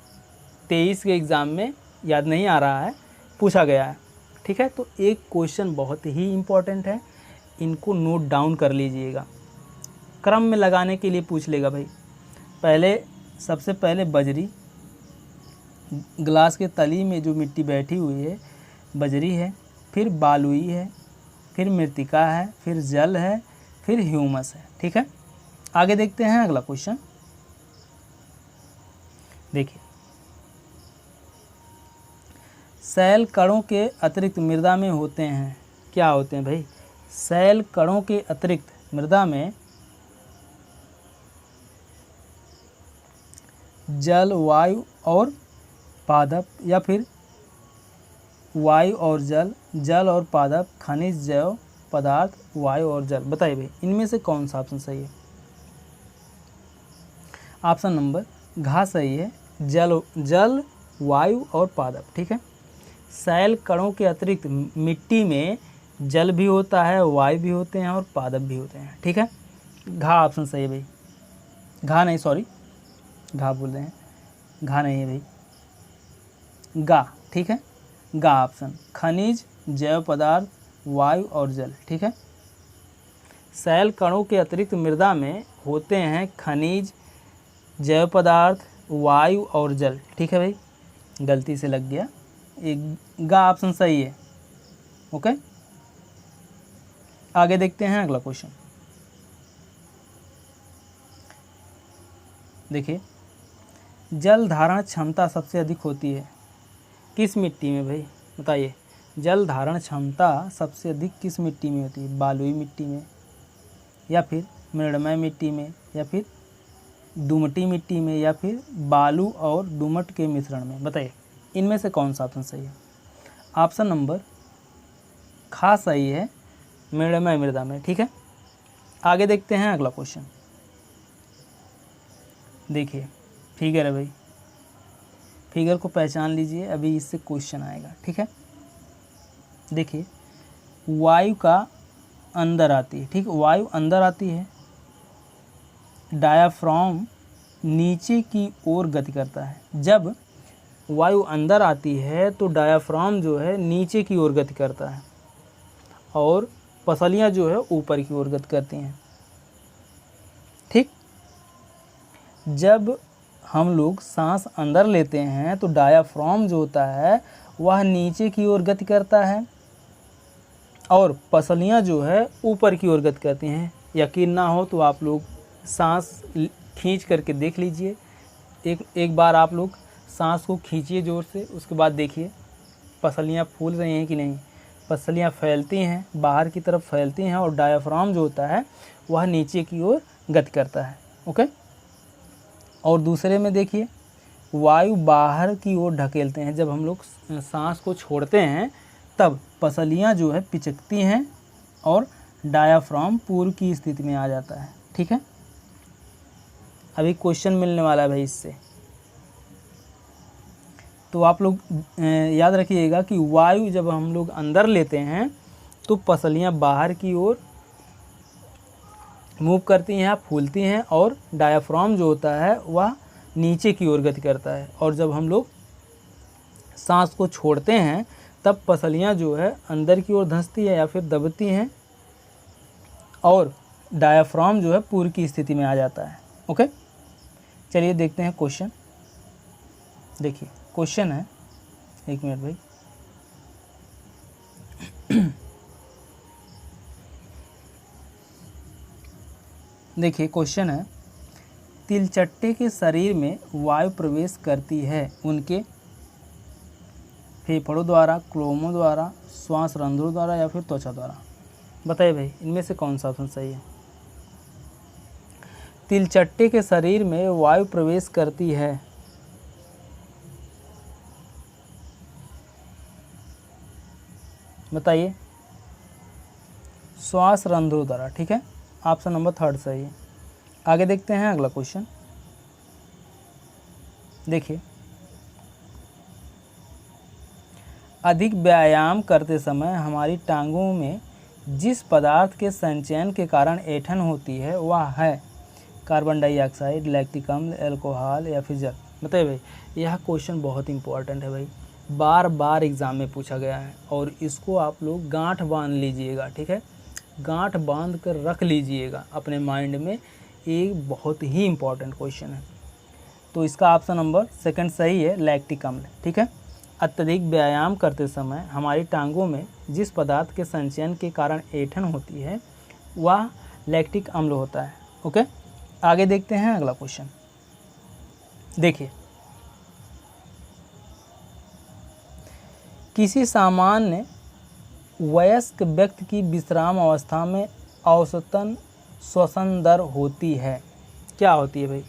23 के एग्ज़ाम में, याद नहीं आ रहा है, पूछा गया है। ठीक है, तो एक क्वेश्चन बहुत ही इम्पोर्टेंट है, इनको नोट डाउन कर लीजिएगा। क्रम में लगाने के लिए पूछ लेगा भाई। सबसे पहले बजरी, गिलास के तली में जो मिट्टी बैठी हुई है बजरी है, फिर बालुई है, फिर मृत्तिका है, फिर जल है, फिर ह्यूमस है। ठीक है, आगे देखते हैं अगला क्वेश्चन। देखिए, शैल कणों के अतिरिक्त मृदा में होते हैं, क्या होते हैं भाई? शैल कणों के अतिरिक्त मृदा में जल, वायु और पादप, या फिर वायु और जल, जल और पादप, खनिज, जैव पदार्थ, वायु और जल। बताइए भाई, इनमें से कौन सा ऑप्शन सही है? ऑप्शन नंबर घ सही है, जल, वायु और पादप। ठीक है, शैल कणों के अतिरिक्त मिट्टी में जल भी होता है, वायु भी होते हैं और पादप भी होते हैं। ठीक है, घा ऑप्शन सही है भाई। घा नहीं, सॉरी, घा बोल रहे हैं, घा नहीं है भाई, गा। ठीक है, गा ऑप्शन, खनिज, जैव पदार्थ, वायु और जल। ठीक है, शैल कणों के अतिरिक्त मृदा में होते हैं खनिज, जैव पदार्थ, वायु और जल। ठीक है भाई, गलती से लग गया, एक गा ऑप्शन सही है। ओके, आगे देखते हैं अगला क्वेश्चन। देखिए, जल धारण क्षमता सबसे अधिक होती है किस मिट्टी में भाई? बताइए, जल धारण क्षमता सबसे अधिक किस मिट्टी में होती है? बालुई मिट्टी में, या फिर मृणमय मिट्टी में, या फिर दुमटी मिट्टी में, या फिर बालू और दुमट के मिश्रण में? बताइए, इनमें से कौन सा ऑप्शन सही है? ऑप्शन नंबर खा सही है, मृणमय मृदा में। ठीक है, आगे देखते हैं अगला क्वेश्चन। देखिए फिगर है भाई, फिगर को पहचान लीजिए, अभी इससे क्वेश्चन आएगा। ठीक है, देखिए वायु का अंदर आती है, ठीक, वायु अंदर आती है, डायाफ्राम नीचे की ओर गति करता है। जब वायु अंदर आती है तो डायाफ्राम जो है नीचे की ओर गति करता है और पसलियाँ जो है ऊपर की ओर गति करती हैं। ठीक, जब हम लोग सांस अंदर लेते हैं तो डायाफ्राम जो होता है वह नीचे की ओर गति करता है और पसलियाँ जो है ऊपर की ओर गति करती हैं। यकीन ना हो तो आप लोग सांस खींच करके देख लीजिए, एक बार आप लोग सांस को खींचिए ज़ोर से, उसके बाद देखिए पसलियाँ फूल रही हैं कि नहीं। पसलियाँ फैलती हैं, बाहर की तरफ फैलती हैं और डायाफ्राम जो होता है वह नीचे की ओर गति करता है। ओके, और दूसरे में देखिए वायु बाहर की ओर ढकेलते हैं। जब हम लोग सांस को छोड़ते हैं तब पसलियाँ जो है पिचकती हैं और डायाफ्राम पूर्व की स्थिति में आ जाता है। ठीक है, अभी क्वेश्चन मिलने वाला है भाई इससे, तो आप लोग याद रखिएगा कि वायु जब हम लोग अंदर लेते हैं तो पसलियाँ बाहर की ओर मूव करती हैं, फूलती हैं और डायाफ्राम जो होता है वह नीचे की ओर गति करता है। और जब हम लोग सांस को छोड़ते हैं तब पसलियाँ जो है अंदर की ओर धंसती है या फिर दबती हैं और डायाफ्राम जो है पूर्व की स्थिति में आ जाता है। ओके, चलिए देखते हैं क्वेश्चन। देखिए क्वेश्चन है, एक मिनट भाई, देखिए क्वेश्चन है, तिलचट्टे के शरीर में वायु प्रवेश करती है उनके फेफड़ों द्वारा, क्लोमों द्वारा, श्वास रंध्रों द्वारा या फिर त्वचा द्वारा। बताइए भाई इनमें से कौन सा ऑप्शन सही है। तिलचट्टे के शरीर में वायु प्रवेश करती है, बताइए, श्वास रंध्रों द्वारा। ठीक है, ऑप्शन नंबर 3 सही है। आगे देखते हैं अगला क्वेश्चन। देखिए, अधिक व्यायाम करते समय हमारी टांगों में जिस पदार्थ के संचयन के कारण ऐंठन होती है वह है कार्बन डाइऑक्साइड, लैक्टिक अम्ल, अल्कोहल या फिर जल। बताइए भाई, यह क्वेश्चन बहुत इंपॉर्टेंट है भाई, बार बार एग्ज़ाम में पूछा गया है और इसको आप लोग गांठ बांध लीजिएगा। ठीक है, गांठ बांध कर रख लीजिएगा अपने माइंड में, एक बहुत ही इम्पॉर्टेंट क्वेश्चन है। तो इसका ऑप्शन नंबर 2 सही है, लैक्टिक अम्ल। ठीक है, अत्यधिक व्यायाम करते समय हमारी टांगों में जिस पदार्थ के संचयन के कारण ऐंठन होती है वह लैक्टिक अम्ल होता है। ओके, आगे देखते हैं अगला क्वेश्चन। देखिए, किसी सामान्य वयस्क व्यक्ति की विश्राम अवस्था में औसतन श्वसन दर होती है, क्या होती है भाई।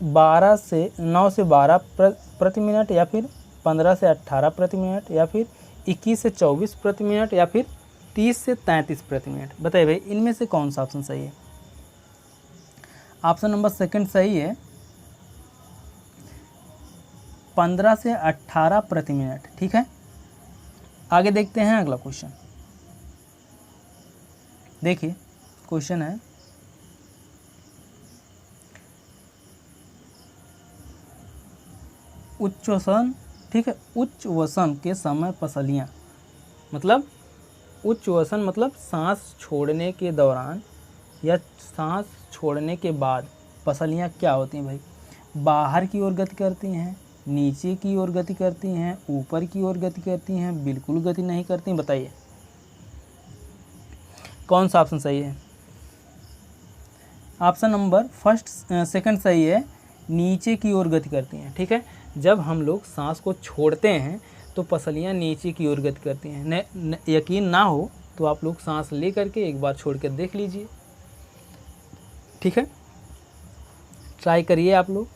9 से 12 प्रति मिनट या फिर 15 से 18 प्रति मिनट या फिर 21 से 24 प्रति मिनट या फिर 30 से 33 प्रति मिनट। बताइए भाई इनमें से कौन सा ऑप्शन सही है। ऑप्शन नंबर 2 सही है, 15 से 18 प्रति मिनट। ठीक है, आगे देखते हैं अगला क्वेश्चन। देखिए क्वेश्चन है, उच्चवसन। ठीक है, उच्च वसन के समय पसलियाँ, मतलब उच्च वसन मतलब सांस छोड़ने के दौरान या सांस छोड़ने के बाद पसलियाँ क्या होती हैं भाई, बाहर की ओर गति करती हैं, नीचे की ओर गति करती हैं, ऊपर की ओर गति करती हैं, बिल्कुल गति नहीं करती। बताइए कौन सा ऑप्शन सही है। ऑप्शन नंबर 2 सही है, नीचे की ओर गति करती हैं। ठीक है, जब हम लोग सांस को छोड़ते हैं तो पसलियाँ नीचे की ओर गति करती हैं। यकीन ना हो तो आप लोग सांस ले करके एक बार छोड़ कर देख लीजिए। ठीक है, ट्राई करिए आप लोग।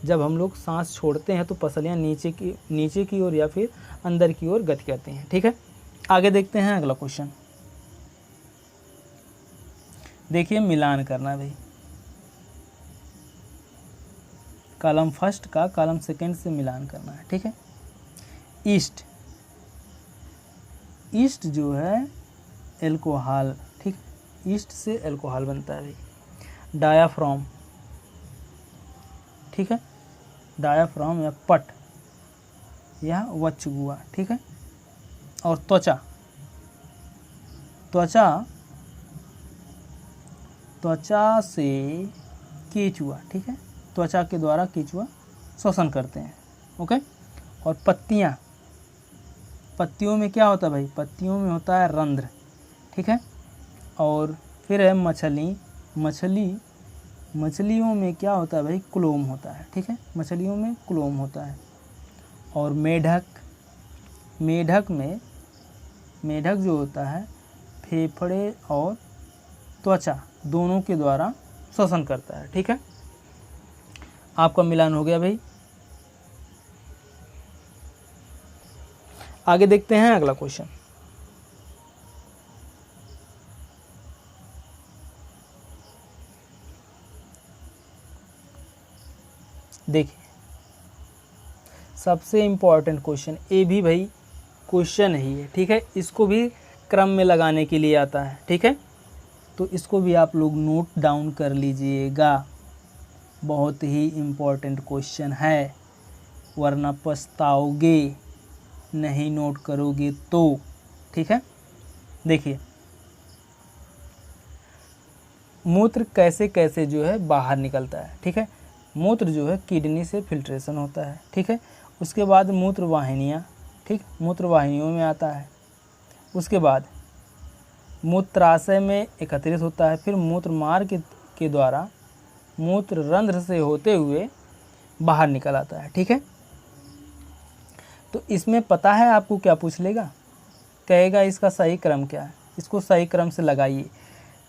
जब हम लोग सांस छोड़ते हैं तो पसलियाँ नीचे की ओर या फिर अंदर की ओर गति करती हैं। ठीक है, आगे देखते हैं अगला क्वेश्चन। देखिए मिलान करना है भाई, कॉलम फर्स्ट का कॉलम सेकंड से मिलान करना है, ठीक है। ईस्ट, ईस्ट जो है एल्कोहल, ठीक, ईस्ट से एल्कोहल बनता है भाई। डायाफ्राम, ठीक है, डायाफ्राम या पट या वक्षगुआ, ठीक है। और त्वचा, त्वचा, त्वचा से केचुआ, ठीक है, त्वचा के द्वारा केचुआ श्वसन करते हैं, ओके। और पत्तियाँ, पत्तियों में क्या होता है भाई, पत्तियों में होता है रंध्र, ठीक है। और फिर है मछली, मछली, मछलियों में क्या होता है भाई, क्लोम होता है, ठीक है, मछलियों में क्लोम होता है। और मेढक, मेढक में, मेढक जो होता है फेफड़े और त्वचा दोनों के द्वारा श्वसन करता है, ठीक है। आपका मिलान हो गया भाई। आगे देखते हैं अगला क्वेश्चन। देखिए सबसे इम्पोर्टेंट क्वेश्चन, ये भी भाई क्वेश्चन ही है, ठीक है, इसको भी क्रम में लगाने के लिए आता है, ठीक है। तो इसको भी आप लोग नोट डाउन कर लीजिएगा, बहुत ही इम्पोर्टेंट क्वेश्चन है, वरना पछताओगे नहीं नोट करोगे तो, ठीक है। देखिए मूत्र कैसे कैसे जो है बाहर निकलता है, ठीक है। मूत्र जो है किडनी से फिल्ट्रेशन होता है, ठीक है। उसके बाद मूत्र वाहिनियाँ, ठीक, मूत्र वाहिनियों में आता है। उसके बाद मूत्राशय में एकत्रित होता है, फिर मूत्र मार्ग के द्वारा मूत्र रंध्र से होते हुए बाहर निकल आता है, ठीक है। तो इसमें पता है आपको क्या पूछ लेगा, कहेगा इसका सही क्रम क्या है, इसको सही क्रम से लगाइए।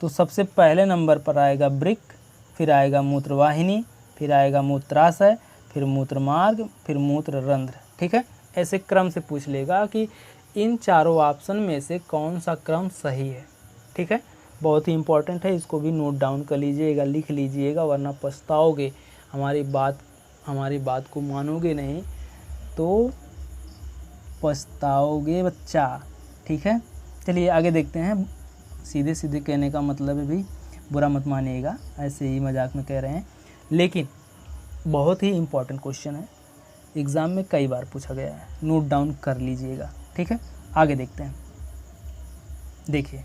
तो सबसे पहले नंबर पर आएगा वृक्क, फिर आएगा मूत्रवाहिनी, फिर आएगा मूत्राशय, फिर मूत्र मार्ग, फिर मूत्र रंध्र, ठीक है। ऐसे क्रम से पूछ लेगा कि इन चारों ऑप्शन में से कौन सा क्रम सही है, ठीक है। बहुत ही इंपॉर्टेंट है, इसको भी नोट डाउन कर लीजिएगा, लिख लीजिएगा, वरना पछताओगे, हमारी बात को मानोगे नहीं तो पछताओगे बच्चा, ठीक है। चलिए आगे देखते हैं। सीधे सीधे कहने का मतलब है भाई, बुरा मत मानिएगा, ऐसे ही मजाक में कह रहे हैं, लेकिन बहुत ही इम्पोर्टेंट क्वेश्चन है, एग्ज़ाम में कई बार पूछा गया है, नोट डाउन कर लीजिएगा, ठीक है। आगे देखते हैं। देखिए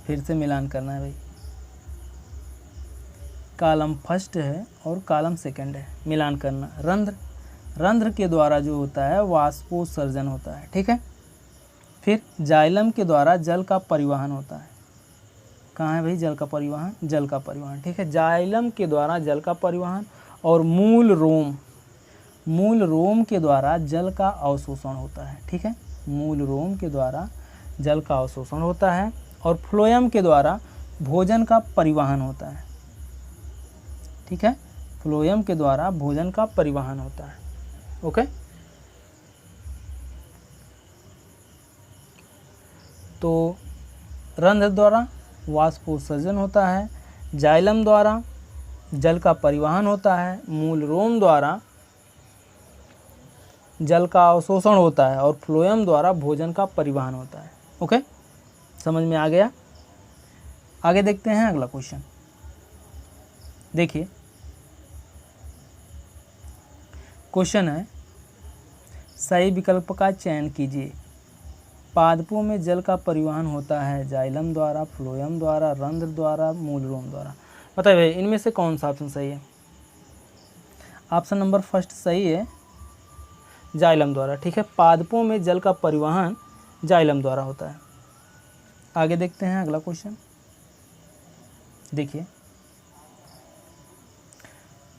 फिर से मिलान करना है भाई, कॉलम फर्स्ट है और कॉलम सेकंड है, मिलान करना। रंध्र, रंध्र के द्वारा जो होता है वाष्पोत्सर्जन होता है, ठीक है। फिर जाइलम के द्वारा जल का परिवहन होता है। कहाँ है भाई जल का परिवहन, जल का परिवहन, ठीक है, जाइलम के द्वारा जल का परिवहन। और मूल रोम, मूल रोम के द्वारा जल का अवशोषण होता है, ठीक है, मूल रोम के द्वारा जल का अवशोषण होता है। और फ्लोएम के द्वारा भोजन का परिवहन होता है, ठीक है, फ्लोएम के द्वारा भोजन का परिवहन होता है, ओके। तो रंध्र द्वारा वाष्पोत्सर्जन होता है, जाइलम द्वारा जल का परिवहन होता है, मूल रोम द्वारा जल का अवशोषण होता है, और फ्लोएम द्वारा भोजन का परिवहन होता है, ओके, समझ में आ गया। आगे देखते हैं अगला क्वेश्चन। देखिए क्वेश्चन है, सही विकल्प का चयन कीजिए। पादपों में जल का परिवहन होता है जाइलम द्वारा, फ्लोएम द्वारा, रंध्र द्वारा, मूल रोम द्वारा। बताइए भाई इनमें से कौन सा ऑप्शन सही है। ऑप्शन नंबर फर्स्ट सही है, जाइलम द्वारा, ठीक है, पादपों में जल का परिवहन जाइलम द्वारा होता है। आगे देखते हैं अगला क्वेश्चन। देखिए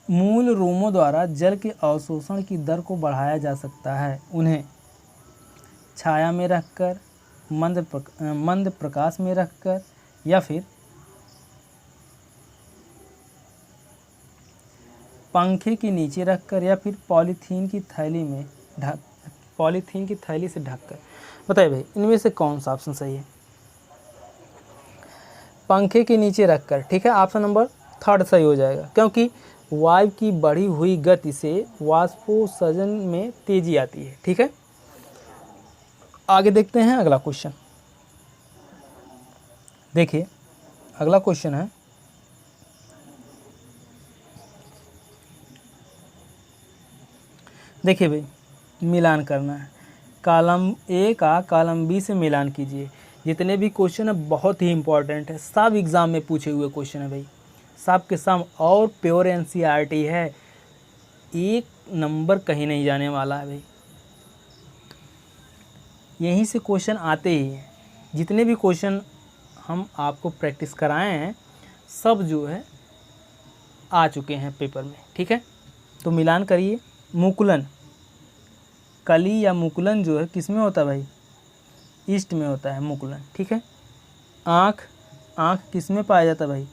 मूल रोमों द्वारा जल के अवशोषण की दर को बढ़ाया जा सकता है, उन्हें छाया में रखकर, मंद प्रकाश में रखकर, या फिर पंखे के नीचे रखकर, या फिर पॉलीथीन की थैली से ढककर। बताइए भाई इनमें से कौन सा ऑप्शन सही है। पंखे के नीचे रखकर, ठीक है। ऑप्शन नंबर थर्ड सही हो जाएगा, क्योंकि वायु की बढ़ी हुई गति से वाष्पोत्सर्जन में तेजी आती है, ठीक है। आगे देखते हैं अगला क्वेश्चन। देखिए अगला क्वेश्चन है, देखिए भाई मिलान करना है। कॉलम ए का कॉलम बी से मिलान कीजिए। जितने भी क्वेश्चन है बहुत ही इंपॉर्टेंट है, सब एग्ज़ाम में पूछे हुए क्वेश्चन है भाई, सब के सब, और प्योर एनसीईआरटी है, एक नंबर कहीं नहीं जाने वाला है भाई। यहीं से क्वेश्चन आते ही हैं। जितने भी क्वेश्चन हम आपको प्रैक्टिस कराए हैं सब जो है आ चुके हैं पेपर में, ठीक है। तो मिलान करिए। मुकुलन, कली या मुकुलन जो है किस में होता है भाई? ईस्ट में होता है मुकुलन, ठीक है। आँख, आँख किस में पाया जाता है भाई?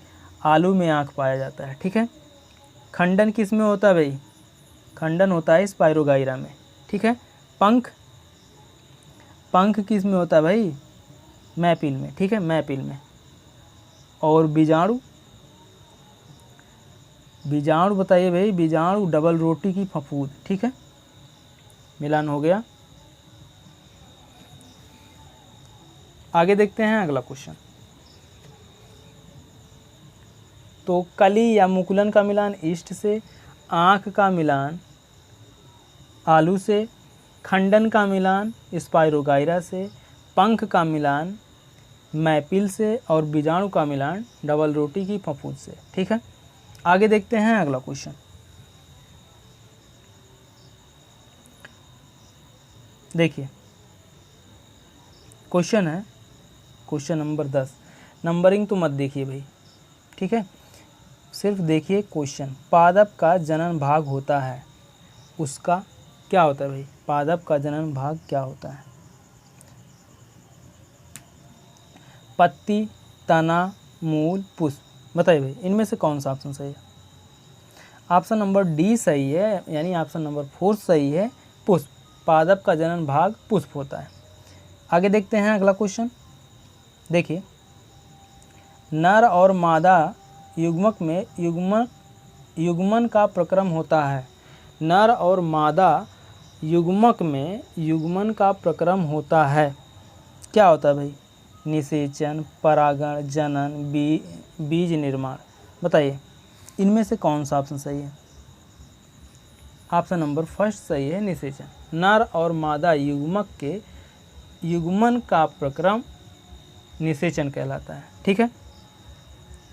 आलू में आँख पाया जाता है, ठीक है। खंडन किस में होता है भाई? खंडन होता है स्पाइरोगाइरा में, ठीक है। पंख, पंख किस में होता है भाई? मैपिल में, ठीक है, मैपिल में। और बीजाणु, बीजाणु बताइए भाई, बीजाणु डबल रोटी की फफूंद, ठीक है। मिलान हो गया। आगे देखते हैं अगला क्वेश्चन। तो कली या मुकुलन का मिलान ईस्ट से, आँख का मिलान आलू से, खंडन का मिलान स्पाइरोगाइरा से, पंख का मिलान मैपिल से, और बीजाणु का मिलान डबल रोटी की फफूंद से, ठीक है। आगे देखते हैं अगला क्वेश्चन। देखिए क्वेश्चन है, क्वेश्चन नंबर 10। नंबरिंग तो मत देखिए भाई, ठीक है, सिर्फ देखिए क्वेश्चन। पादप का जनन भाग होता है, उसका क्या होता है भाई? पादप का जनन भाग क्या होता है? पत्ती, तना, मूल, पुष्प। बताइए भाई इनमें से कौन सा ऑप्शन सही है? ऑप्शन नंबर डी सही है, यानी ऑप्शन नंबर 4 सही है, पुष्प। पादप का जनन भाग पुष्प होता है। आगे देखते हैं अगला क्वेश्चन। देखिए नर और मादा युग्मक में युग्मन का प्रक्रम होता है। नर और मादा युग्मक में युग्मन का प्रक्रम होता है, क्या होता है भाई? निषेचन, परागण, जनन, बीज निर्माण। बताइए इनमें से कौन सा ऑप्शन सही है? ऑप्शन नंबर फर्स्ट सही है, निषेचन। नर और मादा युग्मक के युग्मन का प्रक्रम निषेचन कहलाता है, ठीक है।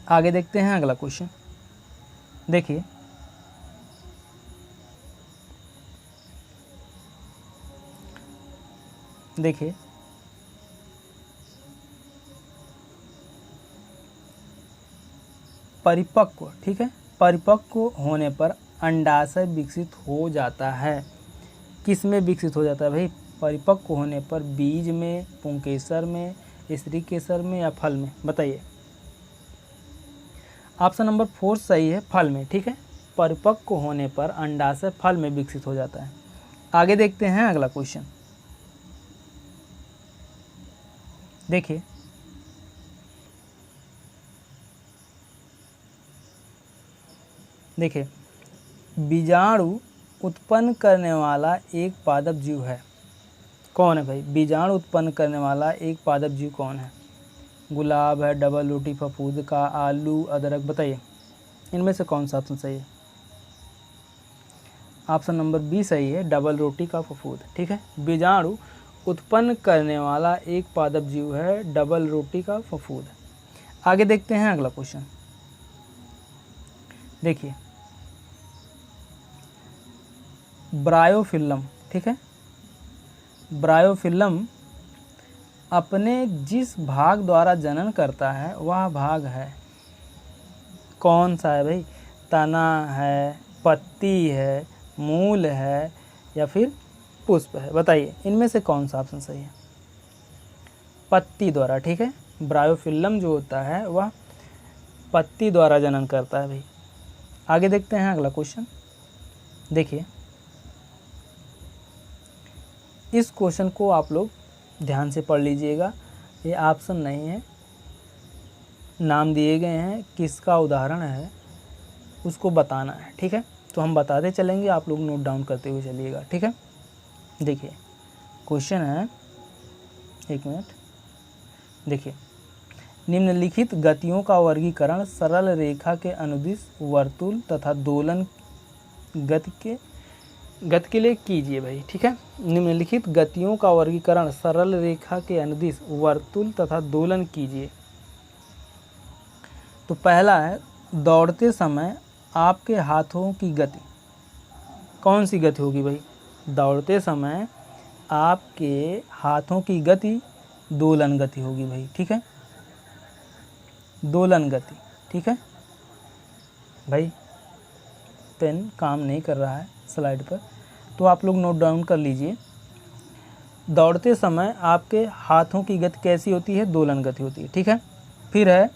आगे देखते हैं अगला क्वेश्चन। देखिए देखिए परिपक्व, ठीक है, परिपक्व होने पर अंडाशय विकसित हो जाता है। किस में विकसित हो जाता है भाई? परिपक्व होने पर बीज में, पुंकेसर में, स्त्रीकेसर में, या फल में? बताइए। ऑप्शन नंबर 4 सही है, फल में, ठीक है। परिपक्व होने पर अंडाशय फल में विकसित हो जाता है। आगे देखते हैं अगला क्वेश्चन। देखिए देखिए बीजाणु उत्पन्न करने वाला एक पादप जीव है, कौन है भाई? बीजाणु उत्पन्न करने वाला एक पादप जीव कौन है? गुलाब है, डबल रोटी फफूंद का, आलू, अदरक। बताइए इनमें से कौन सा ऑप्शन सही है? ऑप्शन नंबर बी सही है, डबल रोटी का फफूंद, ठीक है। बीजाणु उत्पन्न करने वाला एक पादप जीव है डबल रोटी का फफूंद। आगे देखते हैं अगला क्वेश्चन। देखिए ब्रायोफिल्लम, ठीक है, ब्रायोफिल्लम अपने जिस भाग द्वारा जनन करता है वह भाग है, कौन सा है भाई? तना है, पत्ती है, मूल है, या फिर पुष्प है? बताइए इनमें से कौन सा ऑप्शन सही है? पत्ती द्वारा, ठीक है। ब्रायोफिल्लम जो होता है वह पत्ती द्वारा जनन करता है भाई। आगे देखते हैं अगला क्वेश्चन। देखिए इस क्वेश्चन को आप लोग ध्यान से पढ़ लीजिएगा, ये ऑप्शन नहीं है, नाम दिए गए हैं, किसका उदाहरण है उसको बताना है। ठीक है, तो हम बताते चलेंगे, आप लोग नोट डाउन करते हुए चलिएगा। ठीक है, देखिए क्वेश्चन है, एक मिनट, देखिए निम्नलिखित गतियों का वर्गीकरण सरल रेखा के अनुदिश वर्तुल तथा दोलन गति के लिए कीजिए भाई। ठीक है, निम्नलिखित गतियों का वर्गीकरण सरल रेखा के अनुदिश वर्तुल तथा दोलन कीजिए। तो पहला है, दौड़ते समय आपके हाथों की गति, कौन सी गति होगी भाई? दौड़ते समय आपके हाथों की गति दोलन गति होगी भाई। ठीक है, दोलन गति। ठीक है भाई, पेन काम नहीं कर रहा है स्लाइड पर, तो आप लोग नोट डाउन कर लीजिए। दौड़ते समय आपके हाथों की गति कैसी होती है? दोलन गति होती है। ठीक है, फिर है,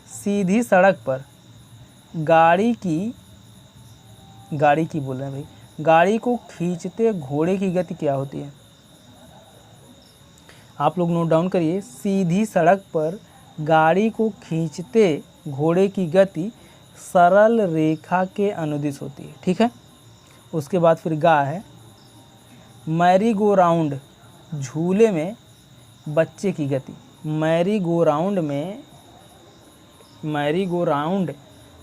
सीधी सड़क पर गाड़ी की बोल रहे हैं भाई, गाड़ी को खींचते घोड़े की गति क्या होती है? आप लोग नोट डाउन करिए, सीधी सड़क पर गाड़ी को खींचते घोड़े की गति सरल रेखा के अनुदिश होती है। ठीक है, उसके बाद फिर गा है, मैरी गो राउंड झूले में बच्चे की गति, मैरी गो राउंड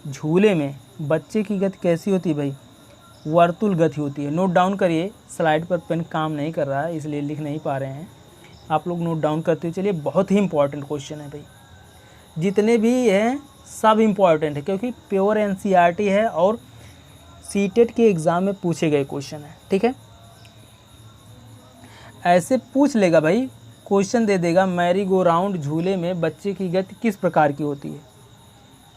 झूले में बच्चे की गति कैसी होती है भाई? वर्तुल गति होती है। नोट डाउन करिए, स्लाइड पर पेन काम नहीं कर रहा है इसलिए लिख नहीं पा रहे हैं, आप लोग नोट डाउन करते चलिए। बहुत ही इंपॉर्टेंट क्वेश्चन है भाई, जितने भी हैं सब इम्पॉर्टेंट है, क्योंकि प्योर एनसीईआरटी है और सीटेट के एग्ज़ाम में पूछे गए क्वेश्चन है। ठीक है, ऐसे पूछ लेगा भाई, क्वेश्चन दे देगा, मैरी गो राउंड झूले में बच्चे की गति किस प्रकार की होती है?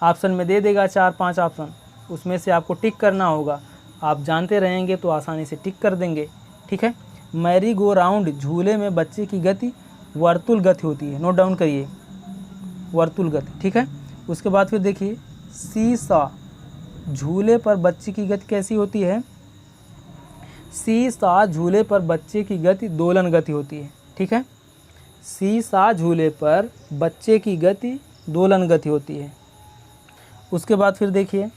ऑप्शन में दे देगा 4-5 ऑप्शन, उसमें से आपको टिक करना होगा। आप जानते रहेंगे तो आसानी से टिक कर देंगे। ठीक है, मैरी गो राउंड झूले में बच्चे की गति वर्तुल गति होती है। नोट डाउन करिए, वर्तुल गति। ठीक है, उसके बाद फिर देखिए, सीसा झूले पर बच्चे की गति कैसी होती है? सीसा झूले पर बच्चे की गति दोलन गति होती है। ठीक है, सीसा झूले पर बच्चे की गति दोलन गति होती है। उसके बाद फिर देखिए,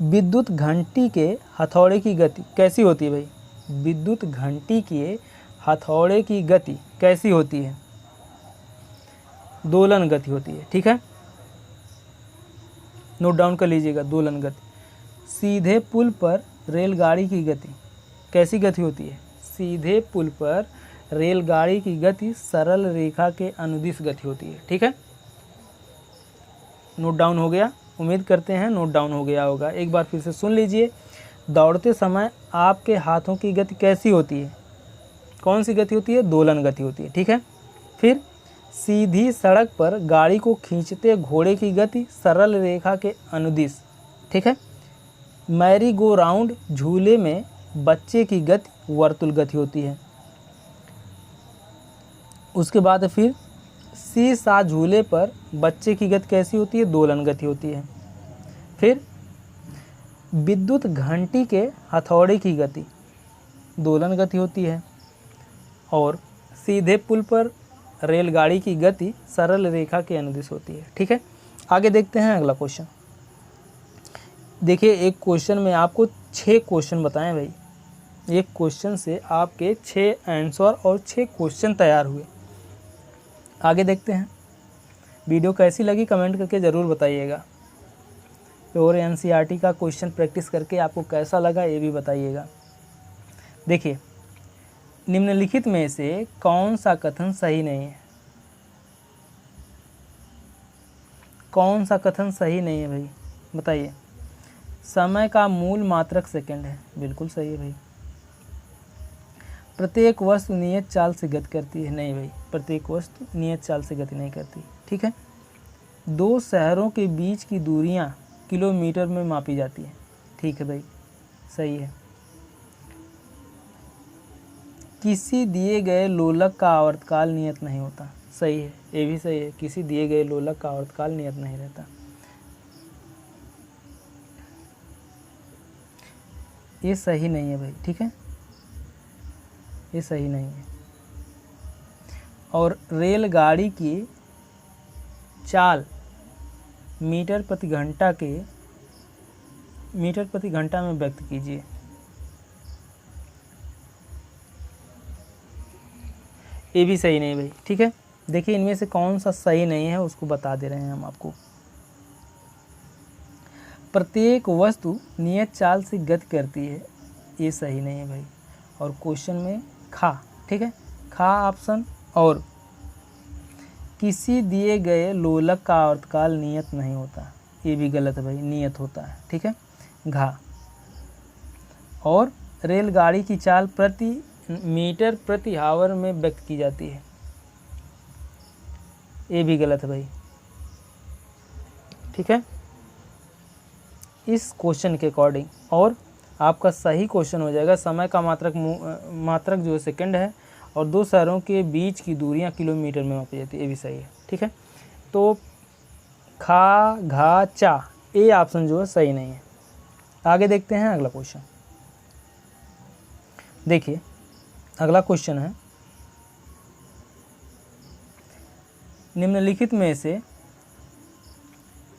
विद्युत घंटी के हथौड़े की गति कैसी होती है भाई? विद्युत घंटी के हथौड़े की गति कैसी होती है? दोलन गति होती है। ठीक है, नोट डाउन कर लीजिएगा, दोलन गति। सीधे पुल पर रेलगाड़ी की गति कैसी गति होती है? सीधे पुल पर रेलगाड़ी की गति सरल रेखा के अनुदिश गति होती है। ठीक है, नोट डाउन हो गया, उम्मीद करते हैं नोट डाउन हो गया होगा। एक बार फिर से सुन लीजिए, दौड़ते समय आपके हाथों की गति कैसी होती है? कौन सी गति होती है? दोलन गति होती है। ठीक है, फिर सीधी सड़क पर गाड़ी को खींचते घोड़े की गति सरल रेखा के अनुदिश। ठीक है, मैरी गो राउंड झूले में बच्चे की गति वर्तुल गति होती है। उसके बाद फिर सीसा झूले पर बच्चे की गति कैसी होती है? दोलन गति होती है। फिर विद्युत घंटी के हथौड़े की गति दोलन गति होती है, और सीधे पुल पर रेलगाड़ी की गति सरल रेखा के अनुदिश होती है। ठीक है, आगे देखते हैं अगला क्वेश्चन। देखिए, एक क्वेश्चन में आपको 6 क्वेश्चन बताएं भाई, एक क्वेश्चन से आपके 6 आंसर और 6 क्वेश्चन तैयार हुए। आगे देखते हैं, वीडियो कैसी लगी कमेंट करके ज़रूर बताइएगा। और एनसीईआरटी का क्वेश्चन प्रैक्टिस करके आपको कैसा लगा ये भी बताइएगा। देखिए, निम्नलिखित में से कौन सा कथन सही नहीं है? कौन सा कथन सही नहीं है भाई, बताइए। समय का मूल मात्रक सेकंड है, बिल्कुल सही है भाई। प्रत्येक वस्तु नियत चाल से गति करती है, नहीं भाई, प्रत्येक वस्तु नियत चाल से गति नहीं करती। ठीक है, 2 शहरों के बीच की दूरियां किलोमीटर में मापी जाती है, ठीक है भाई, सही है। किसी दिए गए लोलक का आवर्तकाल नियत नहीं होता, सही है, ये भी सही है, किसी दिए गए लोलक का आवर्तकाल नियत नहीं रहता। ये सही नहीं है भाई, ठीक है, ये सही नहीं है। और रेलगाड़ी की चाल मीटर प्रति घंटा में व्यक्त कीजिए। ये भी सही नहीं भाई, ठीक है। देखिए इनमें से कौन सा सही नहीं है उसको बता दे रहे हैं हम आपको। प्रत्येक वस्तु नियत चाल से गति करती है, ये सही नहीं है भाई। और क्वेश्चन में खा, ठीक है, खा ऑप्शन। और किसी दिए गए लोलक का आवर्तकाल नियत नहीं होता, ये भी गलत है भाई, नियत होता है, ठीक है, घा। और रेलगाड़ी की चाल प्रति मीटर प्रति आवर में व्यक्त की जाती है, ये भी गलत है भाई, ठीक है, इस क्वेश्चन के अकॉर्डिंग। और आपका सही क्वेश्चन हो जाएगा समय का मात्रक जो सेकंड है और दो शहरों के बीच की दूरियां किलोमीटर में मापी जाती है, ये भी सही है, ठीक है। तो खा घा चा ये ऑप्शन जो है सही नहीं है। आगे देखते हैं अगला क्वेश्चन। देखिए अगला क्वेश्चन है, निम्नलिखित में से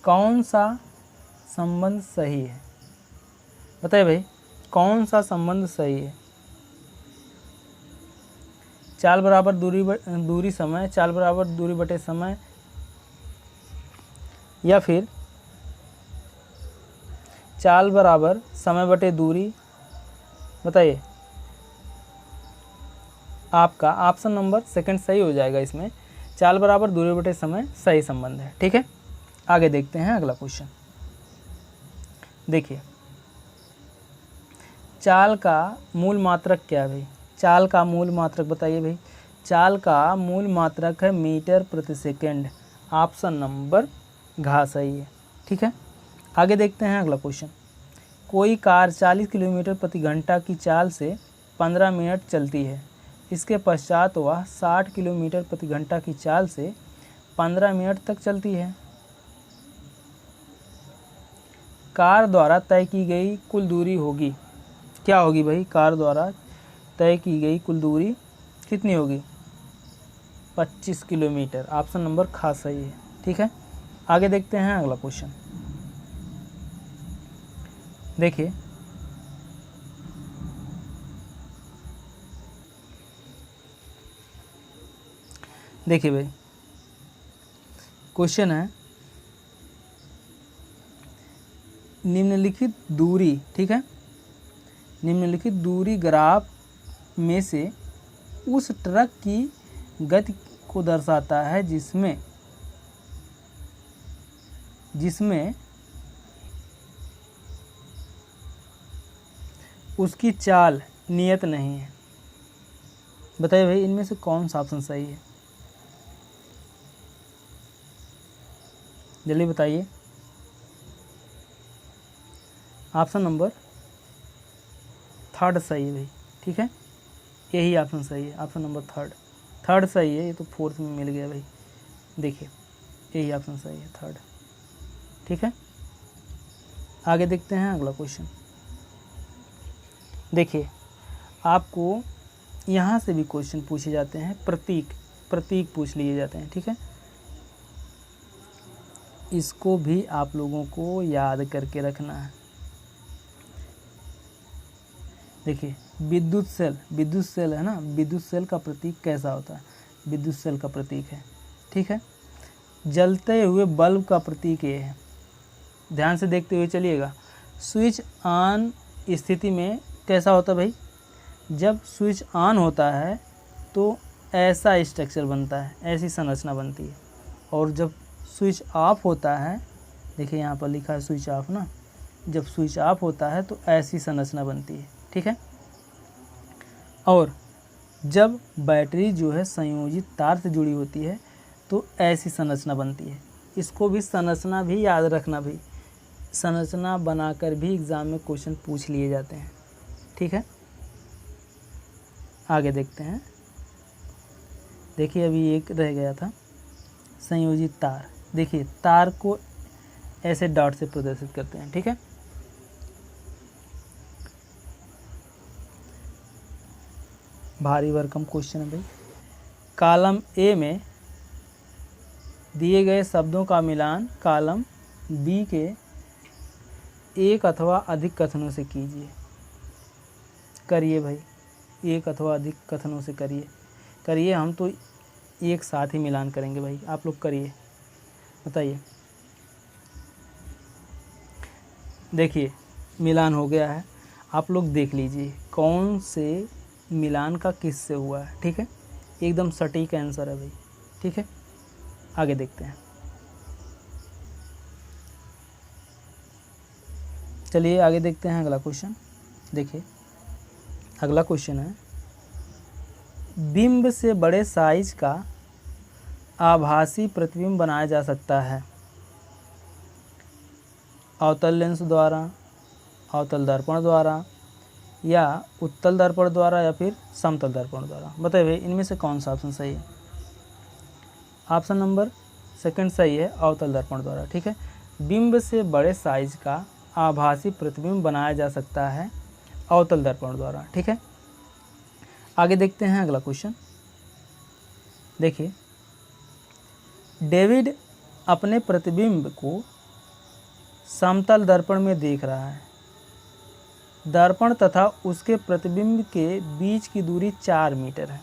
कौन सा संबंध सही है? बताइए भाई कौन सा संबंध सही है? चाल बराबर दूरी समय, चाल बराबर दूरी बटे समय, या फिर चाल बराबर समय बटे दूरी? बताइए, आपका ऑप्शन नंबर सेकंड सही हो जाएगा। इसमें चाल बराबर दूरी बटे समय सही संबंध है, ठीक है। आगे देखते हैं अगला क्वेश्चन। देखिए चाल का मूल मात्रक क्या है भाई? चाल का मूल मात्रक बताइए भाई। चाल का मूल मात्रक है मीटर प्रति सेकंड, ऑप्शन नंबर घा सही है, ठीक है। आगे देखते हैं अगला क्वेश्चन। कोई कार 40 किलोमीटर प्रति घंटा की चाल से 15 मिनट चलती है, इसके पश्चात वह 60 किलोमीटर प्रति घंटा की चाल से 15 मिनट तक चलती है। कार द्वारा तय की गई कुल दूरी होगी, क्या होगी भाई? कार द्वारा तय की गई कुल दूरी कितनी होगी? 25 किलोमीटर, ऑप्शन नंबर खा सही है, ठीक है। आगे देखते हैं अगला क्वेश्चन। देखिए भाई क्वेश्चन है, निम्नलिखित दूरी, ठीक है, निम्नलिखित दूरी ग्राफ में से उस ट्रक की गति को दर्शाता है जिसमें उसकी चाल नियत नहीं है। बताइए भाई इनमें से कौन सा ऑप्शन सही है? जल्दी बताइए। ऑप्शन नंबर थर्ड सही है भाई, ठीक है, यही ऑप्शन सही है, ऑप्शन नंबर थर्ड सही है। ये तो फोर्थ में मिल गया भाई, देखिए यही ऑप्शन सही है, थर्ड, ठीक है। आगे देखते हैं अगला क्वेश्चन। देखिए आपको यहाँ से भी क्वेश्चन पूछे जाते हैं, प्रतीक पूछ लिए जाते हैं, ठीक है। इसको भी आप लोगों को याद करके रखना है। देखिए विद्युत सेल है ना, विद्युत सेल का प्रतीक कैसा होता है? विद्युत सेल का प्रतीक है, ठीक है। जलते हुए बल्ब का प्रतीक ये है, ध्यान से देखते हुए चलिएगा। स्विच ऑन स्थिति में कैसा होता है भाई? जब स्विच ऑन होता है तो ऐसा स्ट्रक्चर बनता है, ऐसी संरचना बनती है। और जब स्विच ऑफ होता है, देखिए यहाँ पर लिखा है स्विच ऑफ ना, जब स्विच ऑफ होता है तो ऐसी संरचना बनती है, ठीक है। और जब बैटरी जो है संयोजित तार से जुड़ी होती है तो ऐसी संरचना बनती है। इसको भी संरचना भी याद रखना भाई, संरचना बनाकर भी एग्ज़ाम में क्वेश्चन पूछ लिए जाते हैं, ठीक है। आगे देखते हैं। देखिए अभी एक रह गया था, संयोजित तार। देखिए तार को ऐसे डॉट से प्रदर्शित करते हैं, ठीक है। भारी भरकम क्वेश्चन है भाई, कॉलम ए में दिए गए शब्दों का मिलान कॉलम बी के एक अथवा अधिक कथनों से कीजिए। करिए भाई, एक अथवा अधिक कथनों से करिए। हम तो एक साथ ही मिलान करेंगे भाई, आप लोग करिए, बताइए। देखिए मिलान हो गया है, आप लोग देख लीजिए कौन से मिलान का किस से हुआ है। ठीक है, एकदम सटीक आंसर है भाई। ठीक है, आगे देखते हैं। चलिए आगे देखते हैं अगला क्वेश्चन। देखिए अगला क्वेश्चन है, बिंब से बड़े साइज का आभासी प्रतिबिंब बनाया जा सकता है अवतल लेंस द्वारा, अवतल दर्पण द्वारा, या उत्तल दर्पण द्वारा, या फिर समतल दर्पण द्वारा। बताइए भाई इनमें से कौन सा ऑप्शन सही है। ऑप्शन नंबर सेकंड सही है, अवतल दर्पण द्वारा। ठीक है, बिंब से बड़े साइज का आभासी प्रतिबिंब बनाया जा सकता है अवतल दर्पण द्वारा। ठीक है, आगे देखते हैं अगला क्वेश्चन। देखिए डेविड अपने प्रतिबिंब को समतल दर्पण में देख रहा है। दर्पण तथा उसके प्रतिबिंब के बीच की दूरी 4 मीटर है।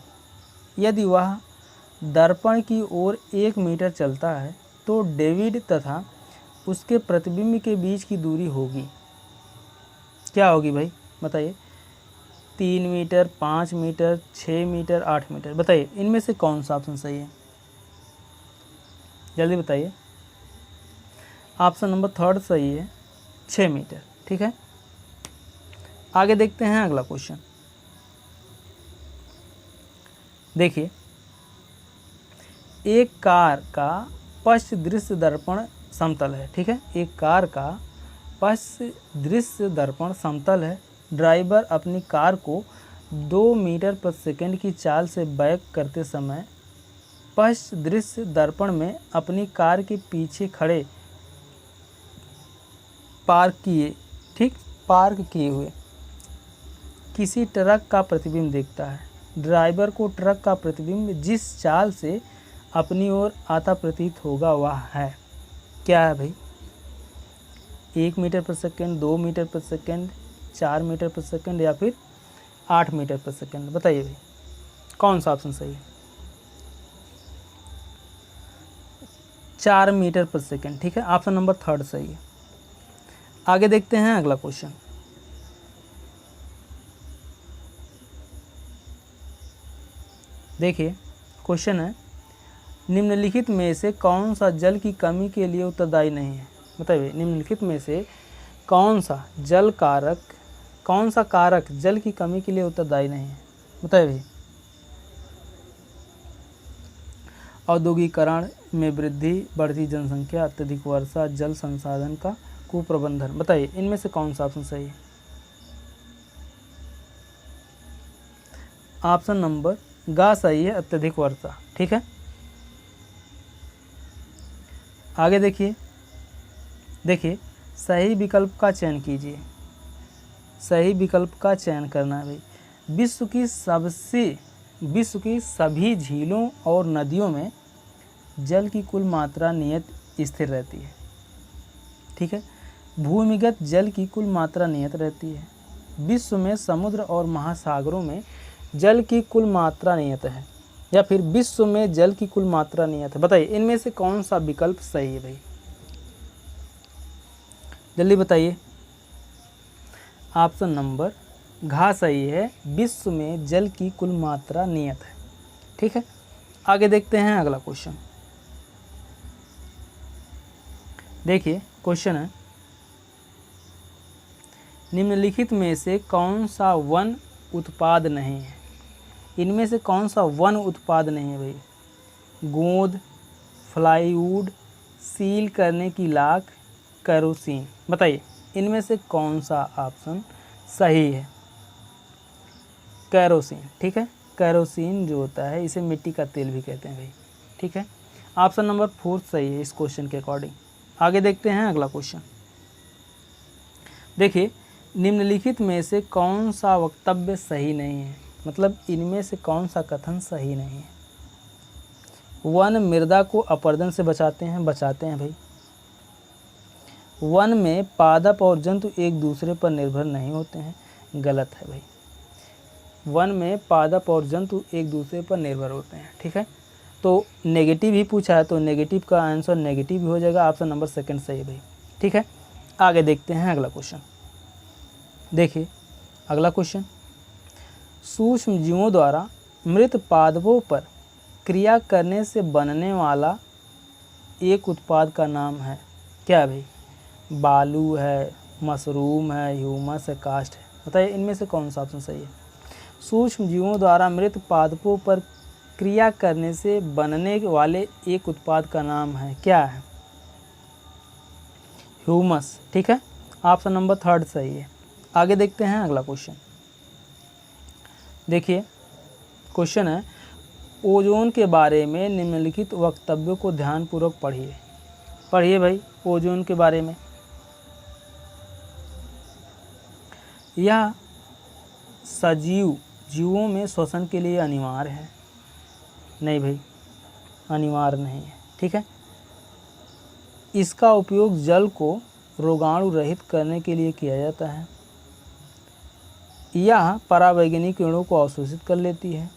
यदि वह दर्पण की ओर 1 मीटर चलता है तो डेविड तथा उसके प्रतिबिंब के बीच की दूरी होगी, क्या होगी भाई बताइए। 3 मीटर, 5 मीटर, 6 मीटर, 8 मीटर। बताइए इनमें से कौन सा ऑप्शन सही है, जल्दी बताइए। ऑप्शन नंबर थर्ड सही है, 6 मीटर। ठीक है, आगे देखते हैं अगला क्वेश्चन। देखिए एक कार का पश्च दृश्य दर्पण समतल है। ठीक है, एक कार का पश्च दृश्य दर्पण समतल है। ड्राइवर अपनी कार को 2 मीटर प्रति सेकंड की चाल से बैक करते समय पश्च दृश्य दर्पण में अपनी कार के पीछे खड़े पार्क किए हुए किसी ट्रक का प्रतिबिंब देखता है। ड्राइवर को ट्रक का प्रतिबिंब जिस चाल से अपनी ओर आता प्रतीत होगा वह है, क्या है भाई। 1 मीटर प्रति सेकंड, 2 मीटर प्रति सेकंड, 4 मीटर प्रति सेकंड, या फिर 8 मीटर प्रति सेकंड। बताइए भाई कौन सा ऑप्शन सही है। 4 मीटर प्रति सेकंड। ठीक है, ऑप्शन नंबर थर्ड सही है। आगे देखते हैं अगला क्वेश्चन। देखिए क्वेश्चन है, निम्नलिखित में से कौन सा जल की कमी के लिए उत्तरदायी नहीं है। बताइए निम्नलिखित में से कौन सा कारक जल की कमी के लिए उत्तरदायी नहीं है। बताइए भाई। औद्योगिकरण में वृद्धि, बढ़ती जनसंख्या, अत्यधिक वर्षा, जल संसाधन का कुप्रबंधन। बताइए इनमें से कौन सा ऑप्शन सही है। ऑप्शन नंबर गा सही है, अत्यधिक वर्षा। ठीक है, आगे देखिए सही विकल्प का चयन कीजिए। सही विकल्प का चयन करना है भाई। विश्व की सभी झीलों और नदियों में जल की कुल मात्रा नियत स्थिर रहती है। ठीक है, भूमिगत जल की कुल मात्रा नियत रहती है। विश्व में समुद्र और महासागरों में जल की कुल मात्रा नियत है, या फिर विश्व में जल की कुल मात्रा नियत है। बताइए इनमें से कौन सा विकल्प सही है भाई, जल्दी बताइए। ऑप्शन नंबर घ सही है, विश्व में जल की कुल मात्रा नियत है। ठीक है, आगे देखते हैं अगला क्वेश्चन। देखिए क्वेश्चन है, निम्नलिखित में से कौन सा वन उत्पाद नहीं है। इनमें से कौन सा वन उत्पाद नहीं है भाई। गोंद, प्लाईवुड, सील करने की लाख, केरोसिन। बताइए इनमें से कौन सा ऑप्शन सही है। केरोसिन। ठीक है, केरोसिन जो होता है इसे मिट्टी का तेल भी कहते हैं भाई। ठीक है, ऑप्शन नंबर 4 सही है इस क्वेश्चन के अकॉर्डिंग। आगे देखते हैं अगला क्वेश्चन। देखिए निम्नलिखित में से कौन सा वक्तव्य सही नहीं है, मतलब इनमें से कौन सा कथन सही नहीं है। वन मृदा को अपरदन से बचाते हैं भाई। वन में पादप और जंतु एक दूसरे पर निर्भर नहीं होते हैं, गलत है भाई। वन में पादप और जंतु एक दूसरे पर निर्भर होते हैं, ठीक है। तो नेगेटिव ही पूछा है तो नेगेटिव का आंसर नेगेटिव ही हो जाएगा, ऑप्शन नंबर सेकंड सही है भाई, ठीक है। आगे देखते हैं अगला क्वेश्चन। देखिए अगला क्वेश्चन, सूक्ष्म जीवों द्वारा मृत पादपों पर क्रिया करने से बनने वाला एक उत्पाद का नाम है, क्या भाई? बालू है, मशरूम है, ह्यूमस है, कास्ट है, बताइए इनमें से कौन सा ऑप्शन सही है? सूक्ष्म जीवों द्वारा मृत पादपों पर क्रिया करने से बनने वाले एक उत्पाद का नाम है, क्या है? ह्यूमस, ठीक है, ऑप्शन नंबर थर्ड सही है। आगे देखते हैं अगला क्वेश्चन। देखिए क्वेश्चन है, ओजोन के बारे में निम्नलिखित वक्तव्यों को ध्यानपूर्वक पढ़िए। पढ़िए भाई ओजोन के बारे में। यह सजीव जीवों में श्वसन के लिए अनिवार्य है, नहीं भाई अनिवार्य नहीं है, ठीक है। इसका उपयोग जल को रोगाणु रहित करने के लिए किया जाता है। यह परावैज्ञानिक किरणों को अवशोषित कर लेती है,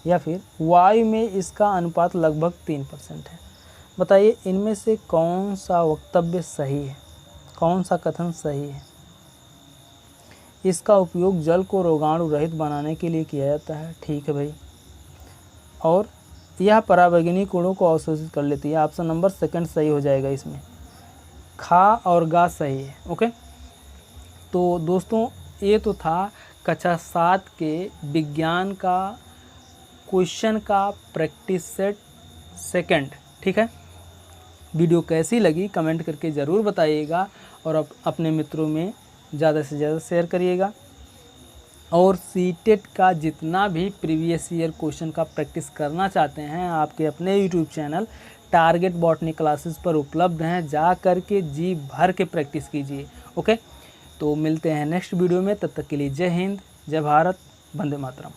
या फिर वायु में इसका अनुपात लगभग 3% है। बताइए इनमें से कौन सा वक्तव्य सही है, कौन सा कथन सही है? इसका उपयोग जल को रोगाणु रहित बनाने के लिए किया जाता है, ठीक है भाई। और यह परावैज्ञानिक गुणों को अवशोषित कर लेती है, ऑप्शन नंबर सेकंड सही हो जाएगा इसमें। खा और गा सही है, ओके। तो दोस्तों ये तो था कक्षा 7 के विज्ञान का क्वेश्चन का प्रैक्टिस सेट सेकंड, ठीक है। वीडियो कैसी लगी कमेंट करके ज़रूर बताइएगा और अपने मित्रों में ज़्यादा से ज़्यादा शेयर करिएगा। और सीटेट का जितना भी प्रीवियस ईयर क्वेश्चन का प्रैक्टिस करना चाहते हैं आपके अपने YouTube channel target botany classes पर उपलब्ध हैं, जा कर के जी भर के प्रैक्टिस कीजिए, ओके। तो मिलते हैं नेक्स्ट वीडियो में, तब तक के लिए जय हिंद, जय भारत, वंदे मातरम।